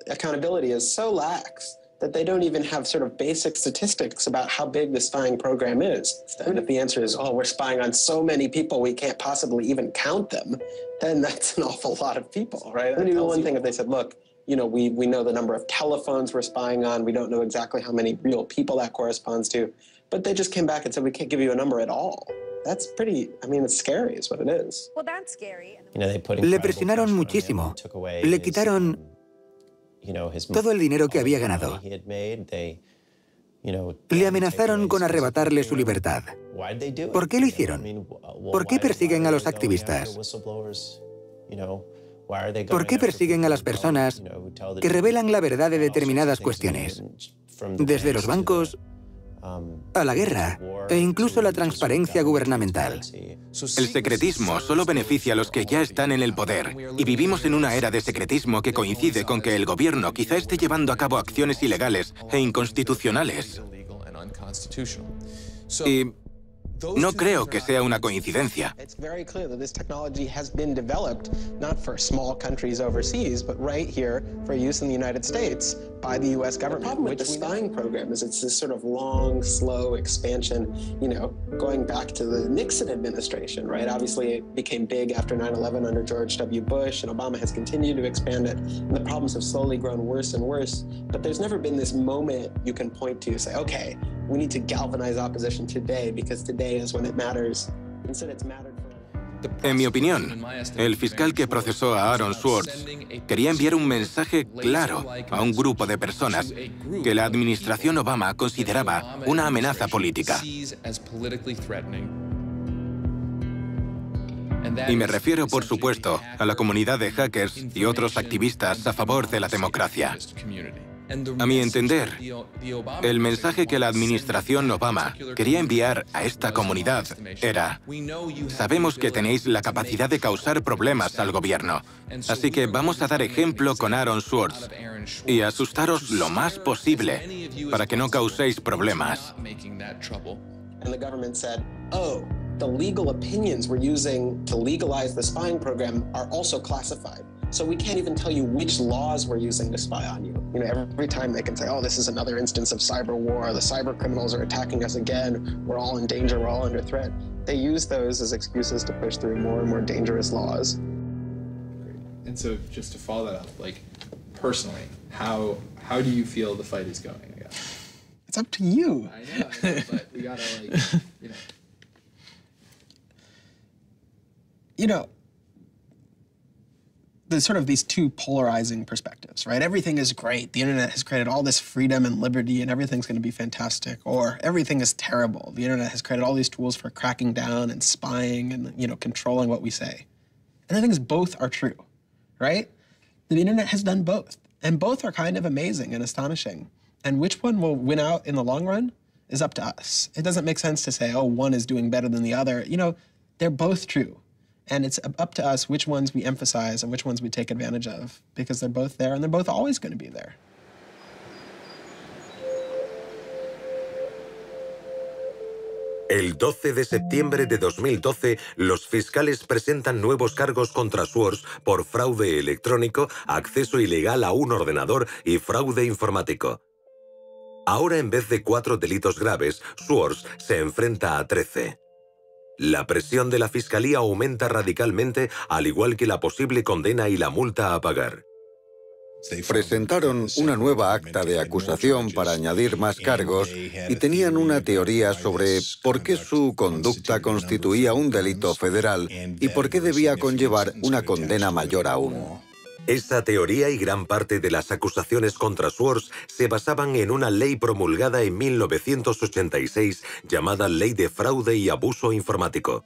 accountability is so lax that they don't even have sort of basic statistics about how big the spying program is. And if the answer is, oh, we're spying on so many people we can't possibly even count them, then that's an awful lot of people, right? It would be one thing if they said, look, you know, we know the number of telephones we're spying on, we don't know exactly how many real people that corresponds to, but they just came back and said, we can't give you a number at all. That's pretty, I mean, it's scary is what it is. Well, that's scary. Le presionaron muchísimo. Le quitaron todo el dinero que había ganado. Le amenazaron con arrebatarle su libertad. ¿Por qué lo hicieron? ¿Por qué persiguen a los activistas? ¿Por qué persiguen a las personas que revelan la verdad de determinadas cuestiones? Desde los bancos a la guerra e incluso la transparencia gubernamental. El secretismo solo beneficia a los que ya están en el poder, y vivimos en una era de secretismo que coincide con que el gobierno quizá esté llevando a cabo acciones ilegales e inconstitucionales. Y no creo que sea una coincidencia. It's very clear that this technology has been developed not for small countries overseas, but right here for use in the United States by the U.S. government. The problem with the spying program is it's this sort of long, slow expansion, you know, going back to the Nixon administration, right? Obviously, it became big after 9/11 under George W. Bush, and Obama has continued to expand it, and the problems have slowly grown worse and worse. But there's never been this moment you can point to, say, okay, we need to galvanize opposition today because today is when it matters. Instead, it's mattered for... En mi opinión, el fiscal que procesó a Aaron Swartz quería enviar un mensaje claro a un grupo de personas que la administración Obama consideraba una amenaza política. Y me refiero, por supuesto, a la comunidad de hackers y otros activistas a favor de la democracia. A mi entender, el mensaje que la administración Obama quería enviar a esta comunidad era: sabemos que tenéis la capacidad de causar problemas al gobierno, así que vamos a dar ejemplo con Aaron Swartz y asustaros lo más posible para que no causéis problemas. And the government said, oh, the legal opinions we're using to legalize the spying program are also classified. So we can't even tell you which laws we're using to spy on you. You know, every time they can say, oh, this is another instance of cyber war, the cyber criminals are attacking us again, we're all in danger, we're all under threat. They use those as excuses to push through more and more dangerous laws. And so just to follow that up, like, personally, how do you feel the fight is going, I guess? It's up to you. I know, but we gotta, like, you know. You know, there's sort of these two polarizing perspectives, right? Everything is great. The internet has created all this freedom and liberty and everything's going to be fantastic. Or everything is terrible. The internet has created all these tools for cracking down and spying and, you know, controlling what we say. And I think both are true, right? The internet has done both. And both are kind of amazing and astonishing. And which one will win out in the long run is up to us. It doesn't make sense to say, oh, one is doing better than the other. You know, they're both true. And it's up to us which ones we emphasize and which ones we take advantage of, because they're both there and they're both always going to be there. El 12 de septiembre de 2012, los fiscales presentan nuevos cargos contra Swords por fraude electrónico, acceso ilegal a un ordenador y fraude informático. Ahora, en vez de 4 delitos graves, Swords se enfrenta a 13. La presión de la fiscalía aumenta radicalmente, al igual que la posible condena y la multa a pagar. Presentaron una nueva acta de acusación para añadir más cargos y tenían una teoría sobre por qué su conducta constituía un delito federal y por qué debía conllevar una condena mayor aún. Esa teoría y gran parte de las acusaciones contra Swords se basaban en una ley promulgada en 1986 llamada Ley de Fraude y Abuso Informático.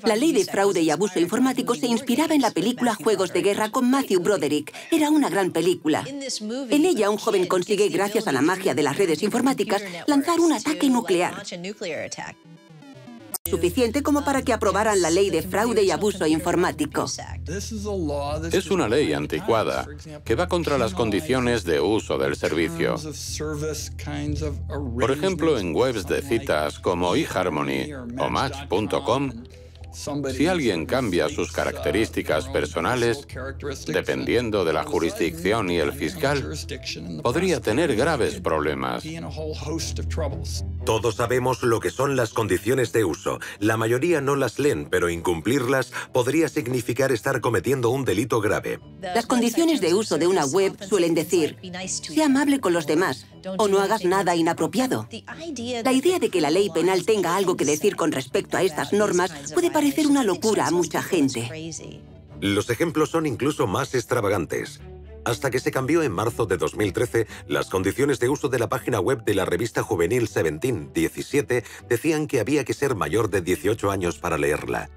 La ley de fraude y abuso informático se inspiraba en la película Juegos de Guerra con Matthew Broderick. Era una gran película. En ella, un joven consigue, gracias a la magia de las redes informáticas, lanzar un ataque nuclear. Suficiente como para que aprobaran la ley de fraude y abuso informático. Es una ley anticuada que va contra las condiciones de uso del servicio. Por ejemplo, en webs de citas como eHarmony o Match.com, si alguien cambia sus características personales, dependiendo de la jurisdicción y el fiscal, podría tener graves problemas. Todos sabemos lo que son las condiciones de uso. La mayoría no las leen, pero incumplirlas podría significar estar cometiendo un delito grave. Las condiciones de uso de una web suelen decir: sea amable con los demás o no hagas nada inapropiado. La idea de que la ley penal tenga algo que decir con respecto a estas normas puede parecer una locura a mucha gente. Los ejemplos son incluso más extravagantes. Hasta que se cambió en marzo de 2013, las condiciones de uso de la página web de la revista juvenil 17 decían que había que ser mayor de 18 años para leerla.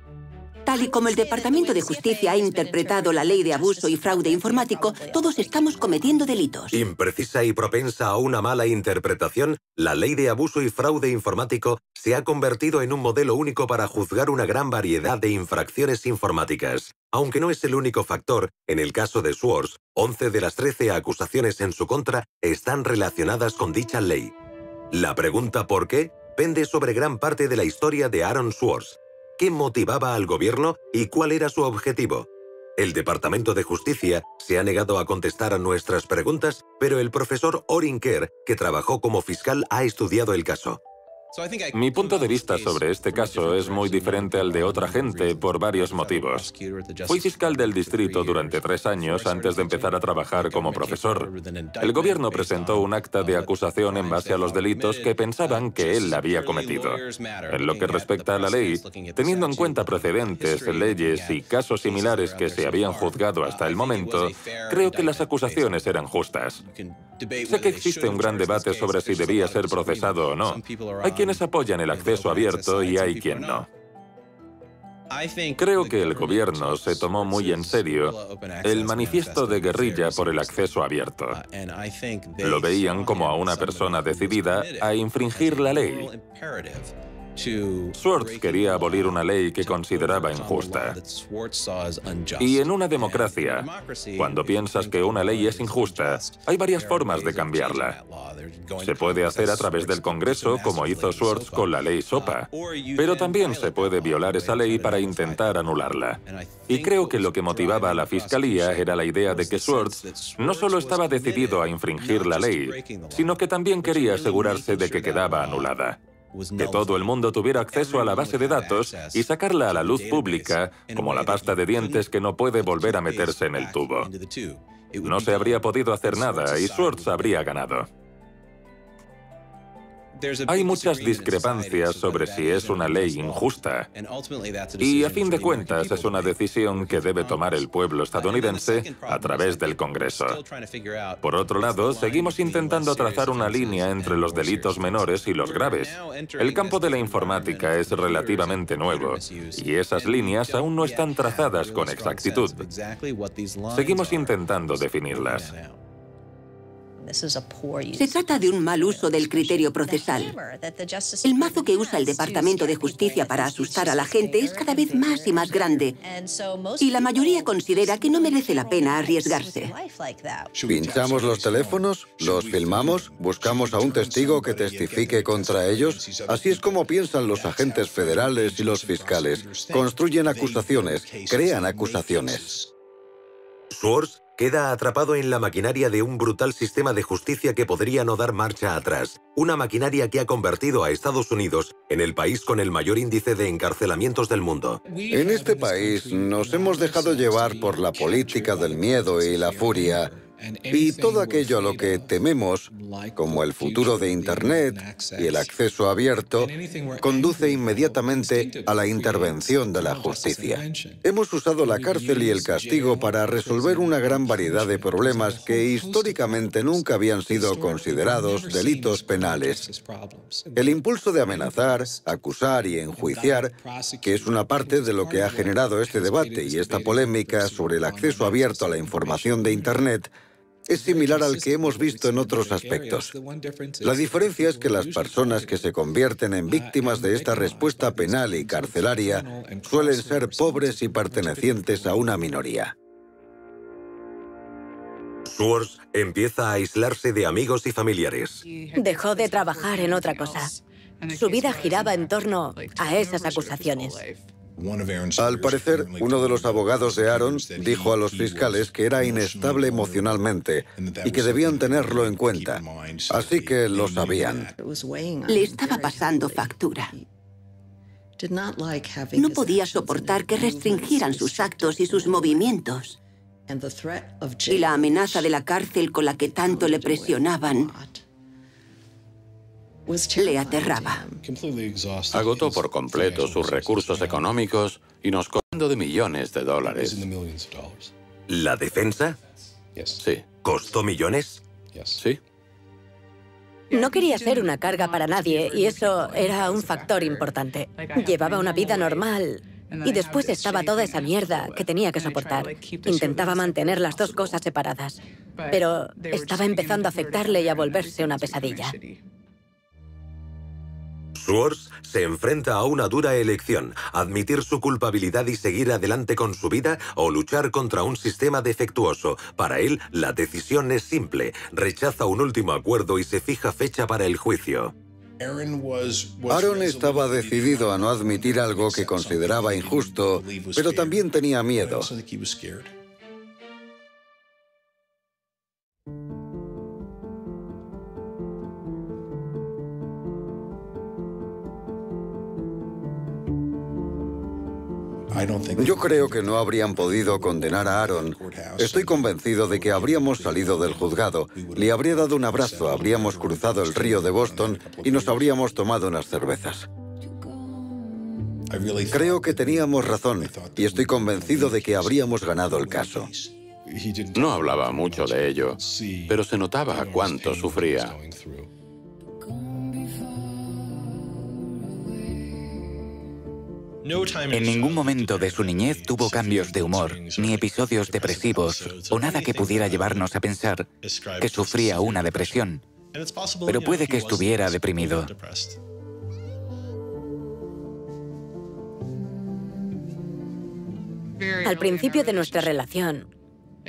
Tal y como el Departamento de Justicia ha interpretado la ley de abuso y fraude informático, todos estamos cometiendo delitos. Imprecisa y propensa a una mala interpretación, la ley de abuso y fraude informático se ha convertido en un modelo único para juzgar una gran variedad de infracciones informáticas. Aunque no es el único factor, en el caso de Swords, 11 de las 13 acusaciones en su contra están relacionadas con dicha ley. La pregunta ¿por qué? Pende sobre gran parte de la historia de Aaron Swords. ¿Qué motivaba al gobierno y cuál era su objetivo? El Departamento de Justicia se ha negado a contestar a nuestras preguntas, pero el profesor Orin Kerr, que trabajó como fiscal, ha estudiado el caso. Mi punto de vista sobre este caso es muy diferente al de otra gente por varios motivos. Fui fiscal del distrito durante 3 años antes de empezar a trabajar como profesor. El gobierno presentó un acta de acusación en base a los delitos que pensaban que él había cometido. En lo que respecta a la ley, teniendo en cuenta precedentes, leyes y casos similares que se habían juzgado hasta el momento, creo que las acusaciones eran justas. Sé que existe un gran debate sobre si debía ser procesado o no. Hay quienes apoyan el acceso abierto y hay quien no. Creo que el gobierno se tomó muy en serio el manifiesto de guerrilla por el acceso abierto. Lo veían como a una persona decidida a infringir la ley. Swords quería abolir una ley que consideraba injusta. Y en una democracia, cuando piensas que una ley es injusta, hay varias formas de cambiarla. Se puede hacer a través del Congreso, como hizo Swords con la ley SOPA, pero también se puede violar esa ley para intentar anularla. Y creo que lo que motivaba a la Fiscalía era la idea de que Swords no solo estaba decidido a infringir la ley, sino que también quería asegurarse de que quedaba anulada. Que todo el mundo tuviera acceso a la base de datos y sacarla a la luz pública, como la pasta de dientes que no puede volver a meterse en el tubo. No se habría podido hacer nada y Swords habría ganado. Hay muchas discrepancias sobre si es una ley injusta. Y a fin de cuentas es una decisión que debe tomar el pueblo estadounidense a través del Congreso. Por otro lado, seguimos intentando trazar una línea entre los delitos menores y los graves. El campo de la informática es relativamente nuevo y esas líneas aún no están trazadas con exactitud. Seguimos intentando definirlas. Se trata de un mal uso del criterio procesal. El mazo que usa el Departamento de Justicia para asustar a la gente es cada vez más y más grande, y la mayoría considera que no merece la pena arriesgarse. Pinchamos los teléfonos, los filmamos, buscamos a un testigo que testifique contra ellos. Así es como piensan los agentes federales y los fiscales. Construyen acusaciones, crean acusaciones. Swords queda atrapado en la maquinaria de un brutal sistema de justicia que podría no dar marcha atrás. Una maquinaria que ha convertido a Estados Unidos en el país con el mayor índice de encarcelamientos del mundo. En este país nos hemos dejado llevar por la política del miedo y la furia. Y todo aquello a lo que tememos, como el futuro de Internet y el acceso abierto, conduce inmediatamente a la intervención de la justicia. Hemos usado la cárcel y el castigo para resolver una gran variedad de problemas que históricamente nunca habían sido considerados delitos penales. El impulso de amenazar, acusar y enjuiciar, que es una parte de lo que ha generado este debate y esta polémica sobre el acceso abierto a la información de Internet, es similar al que hemos visto en otros aspectos. La diferencia es que las personas que se convierten en víctimas de esta respuesta penal y carcelaria suelen ser pobres y pertenecientes a una minoría. Swords empieza a aislarse de amigos y familiares. Dejó de trabajar en otra cosa. Su vida giraba en torno a esas acusaciones. Al parecer, uno de los abogados de Aaron dijo a los fiscales que era inestable emocionalmente y que debían tenerlo en cuenta. Así que lo sabían. Le estaba pasando factura. No podía soportar que restringieran sus actos y sus movimientos. Y la amenaza de la cárcel con la que tanto le presionaban le aterraba. Agotó por completo sus recursos económicos y nos costó de millones de dólares. ¿La defensa? Sí. ¿Costó millones? Sí. No quería ser una carga para nadie y eso era un factor importante. Llevaba una vida normal y después estaba toda esa mierda que tenía que soportar. Intentaba mantener las dos cosas separadas, pero estaba empezando a afectarle y a volverse una pesadilla. Swords se enfrenta a una dura elección: admitir su culpabilidad y seguir adelante con su vida o luchar contra un sistema defectuoso. Para él, la decisión es simple: rechaza un último acuerdo y se fija fecha para el juicio. Aaron estaba decidido a no admitir algo que consideraba injusto, pero también tenía miedo. Yo creo que no habrían podido condenar a Aaron. Estoy convencido de que habríamos salido del juzgado, le habría dado un abrazo, habríamos cruzado el río de Boston y nos habríamos tomado unas cervezas. Creo que teníamos razón y estoy convencido de que habríamos ganado el caso. No hablaba mucho de ello, pero se notaba cuánto sufría. En ningún momento de su niñez tuvo cambios de humor, ni episodios depresivos, o nada que pudiera llevarnos a pensar que sufría una depresión. Pero puede que estuviera deprimido. Al principio de nuestra relación,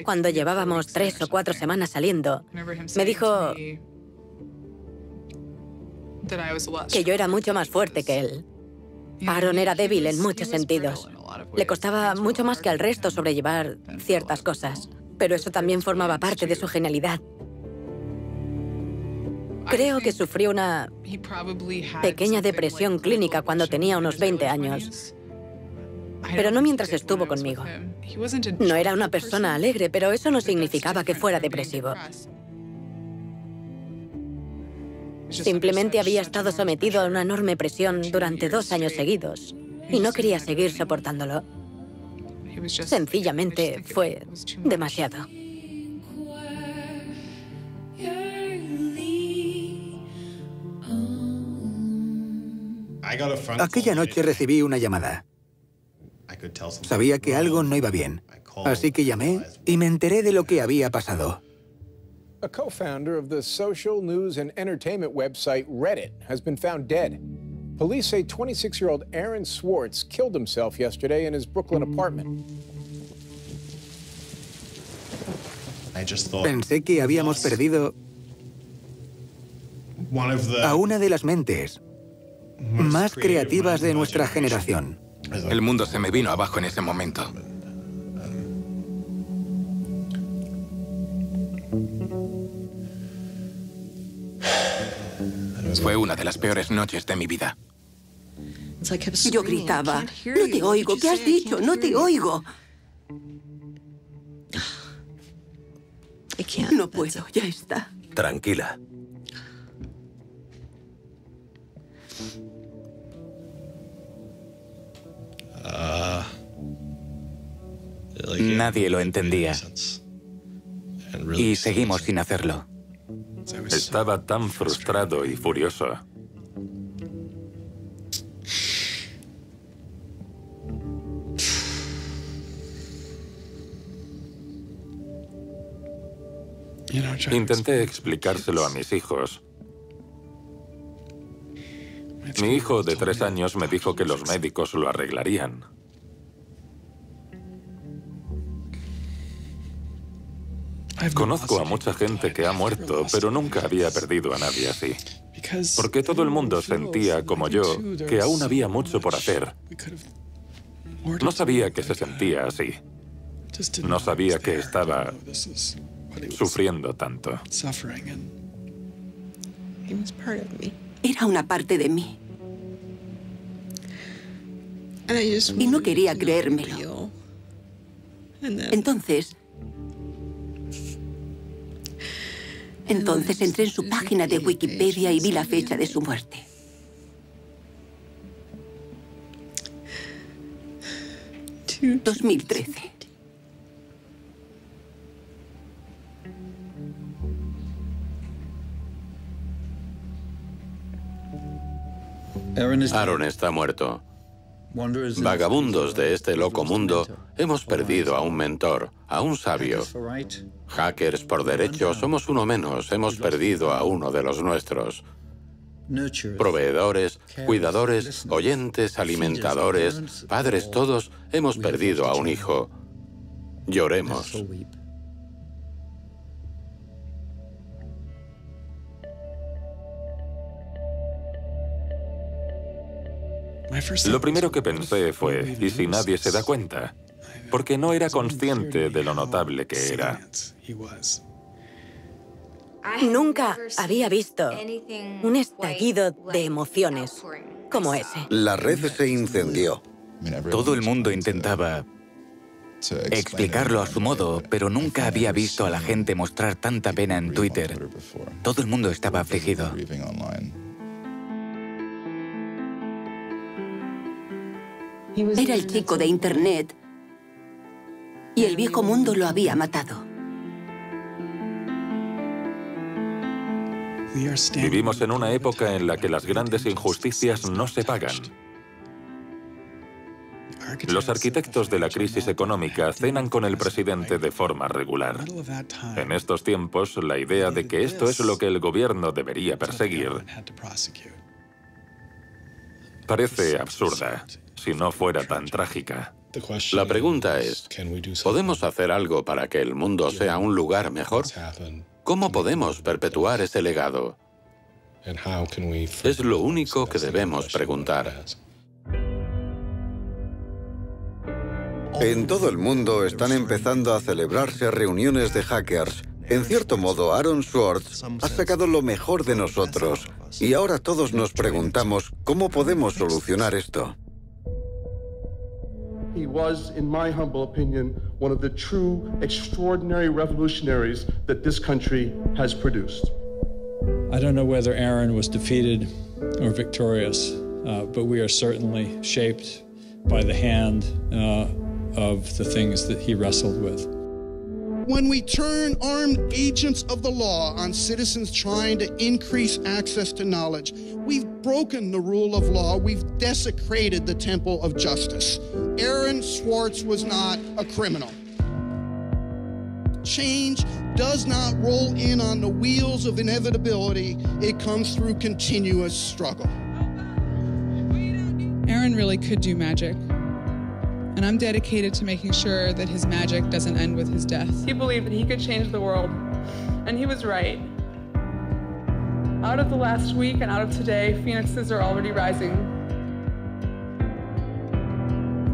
cuando llevábamos 3 o 4 semanas saliendo, me dijo que yo era mucho más fuerte que él. Aaron era débil en muchos sentidos. Le costaba mucho más que al resto sobrellevar ciertas cosas, pero eso también formaba parte de su genialidad. Creo que sufrió una pequeña depresión clínica cuando tenía unos 20 años, pero no mientras estuvo conmigo. No era una persona alegre, pero eso no significaba que fuera depresivo. Simplemente había estado sometido a una enorme presión durante 2 años seguidos y no quería seguir soportándolo. Sencillamente fue demasiado. Aquella noche recibí una llamada. Sabía que algo no iba bien, así que llamé y me enteré de lo que había pasado. A co-founder of the social news and entertainment website Reddit has been found dead. Police say 26-year-old Aaron Swartz killed himself yesterday in his Brooklyn apartment. Pensé que habíamos perdido a una de las mentes más creativas de nuestra generación. El mundo se me vino abajo en ese momento. Fue una de las peores noches de mi vida. Yo gritaba, no te oigo, ¿qué has dicho? No te oigo. No puedo, ya está. Tranquila. Nadie lo entendía. Y seguimos sin hacerlo. Estaba tan frustrado y furioso. Intenté explicárselo a mis hijos. Mi hijo de 3 años me dijo que los médicos lo arreglarían. Conozco a mucha gente que ha muerto, pero nunca había perdido a nadie así. Porque todo el mundo sentía, como yo, que aún había mucho por hacer. No sabía que se sentía así. No sabía que estaba sufriendo tanto. Era una parte de mí. Y no quería creérmelo. Entonces entré en su página de Wikipedia y vi la fecha de su muerte. ...2013. Aaron está muerto. Vagabundos de este loco mundo, hemos perdido a un mentor, a un sabio. Hackers por derecho, somos uno menos, hemos perdido a uno de los nuestros. Proveedores, cuidadores, oyentes, alimentadores, padres, todos, hemos perdido a un hijo. Lloremos. Lo primero que pensé fue, ¿y si nadie se da cuenta? Porque no era consciente de lo notable que era. Nunca había visto un estallido de emociones como ese. La red se incendió. Todo el mundo intentaba explicarlo a su modo, pero nunca había visto a la gente mostrar tanta pena en Twitter. Todo el mundo estaba afligido. Era el chico de Internet y el viejo mundo lo había matado. Vivimos en una época en la que las grandes injusticias no se pagan. Los arquitectos de la crisis económica cenan con el presidente de forma regular. En estos tiempos, la idea de que esto es lo que el gobierno debería perseguir parece absurda, si no fuera tan trágica. La pregunta es, ¿podemos hacer algo para que el mundo sea un lugar mejor? ¿Cómo podemos perpetuar ese legado? Es lo único que debemos preguntar. En todo el mundo están empezando a celebrarse reuniones de hackers. En cierto modo, Aaron Swartz ha sacado lo mejor de nosotros. Y ahora todos nos preguntamos, ¿cómo podemos solucionar esto? He was, in my humble opinion, one of the true, extraordinary revolutionaries that this country has produced. I don't know whether Aaron was defeated or victorious, but we are certainly shaped by the hand of the things that he wrestled with. When we turn armed agents of the law on citizens trying to increase access to knowledge, we've broken the rule of law, we've desecrated the temple of justice. Aaron Swartz was not a criminal. Change does not roll in on the wheels of inevitability. It comes through continuous struggle. Aaron really could do magic. And I'm dedicated to making sure that his magic doesn't end with his death. He believed that he could change the world, and he was right. Out of the last week and out of today, phoenixes are already rising.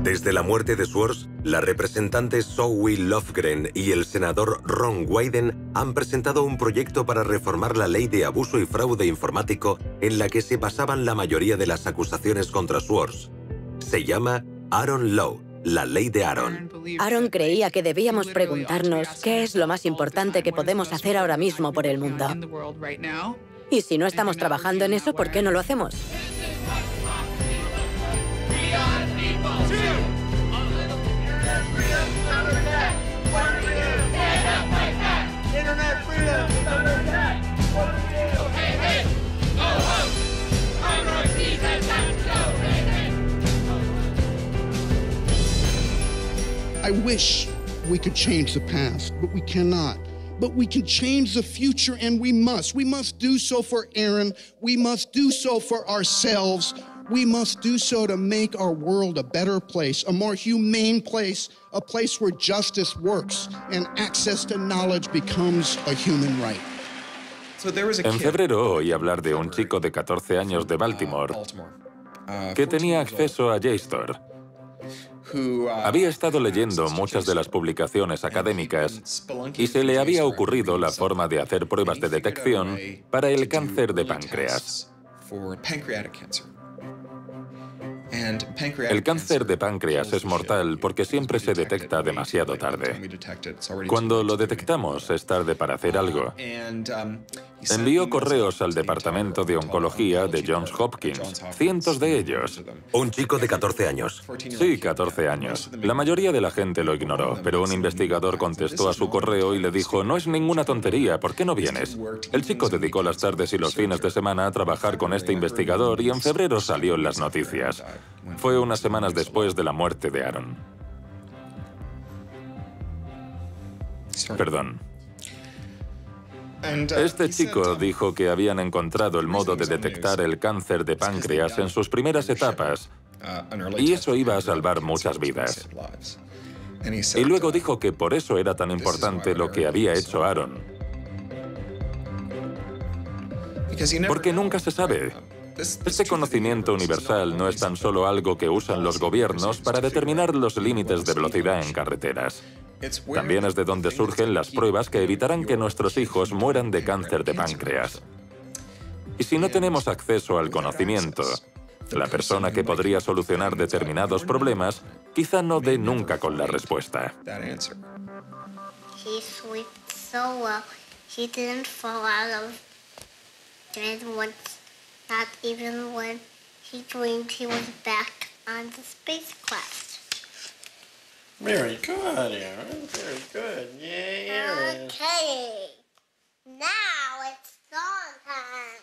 Desde la muerte de Swords, la representante Zoe Lofgren y el senador Ron Wyden han presentado un proyecto para reformar la ley de abuso y fraude informático en la que se basaban la mayoría de las acusaciones contra Swords. Se llama Aaron Law, la ley de Aaron. Aaron creía que debíamos preguntarnos qué es lo más importante que podemos hacer ahora mismo por el mundo. Y si no estamos trabajando en eso, ¿por qué no lo hacemos? I wish we could change the past, but we cannot. But we can change the future, and we must. We must do so for Aaron. We must do so for ourselves. We must do so to make our world a better place, a more humane place, a place where justice works and access to knowledge becomes a human right. En febrero oí hablar de un chico de 14 años de Baltimore que tenía acceso a JSTOR. Había estado leyendo muchas de las publicaciones académicas y se le había ocurrido la forma de hacer pruebas de detección para el cáncer de páncreas. El cáncer de páncreas es mortal porque siempre se detecta demasiado tarde. Cuando lo detectamos es tarde para hacer algo. Envió correos al Departamento de Oncología de Johns Hopkins, cientos de ellos. Un chico de 14 años. Sí, 14 años. La mayoría de la gente lo ignoró, pero un investigador contestó a su correo y le dijo, no es ninguna tontería, ¿por qué no vienes? El chico dedicó las tardes y los fines de semana a trabajar con este investigador y en febrero salió en las noticias. Fue unas semanas después de la muerte de Aaron. Perdón. Este chico dijo que habían encontrado el modo de detectar el cáncer de páncreas en sus primeras etapas y eso iba a salvar muchas vidas. Y luego dijo que por eso era tan importante lo que había hecho Aaron. Porque nunca se sabe. Este conocimiento universal no es tan solo algo que usan los gobiernos para determinar los límites de velocidad en carreteras. También es de donde surgen las pruebas que evitarán que nuestros hijos mueran de cáncer de páncreas. Y si no tenemos acceso al conocimiento, la persona que podría solucionar determinados problemas quizá no dé nunca con la respuesta. Not even when he dreamed he was back on the spacecraft. Very good, Aaron. Very good. Yay, Aaron. Okay. Now it's song time.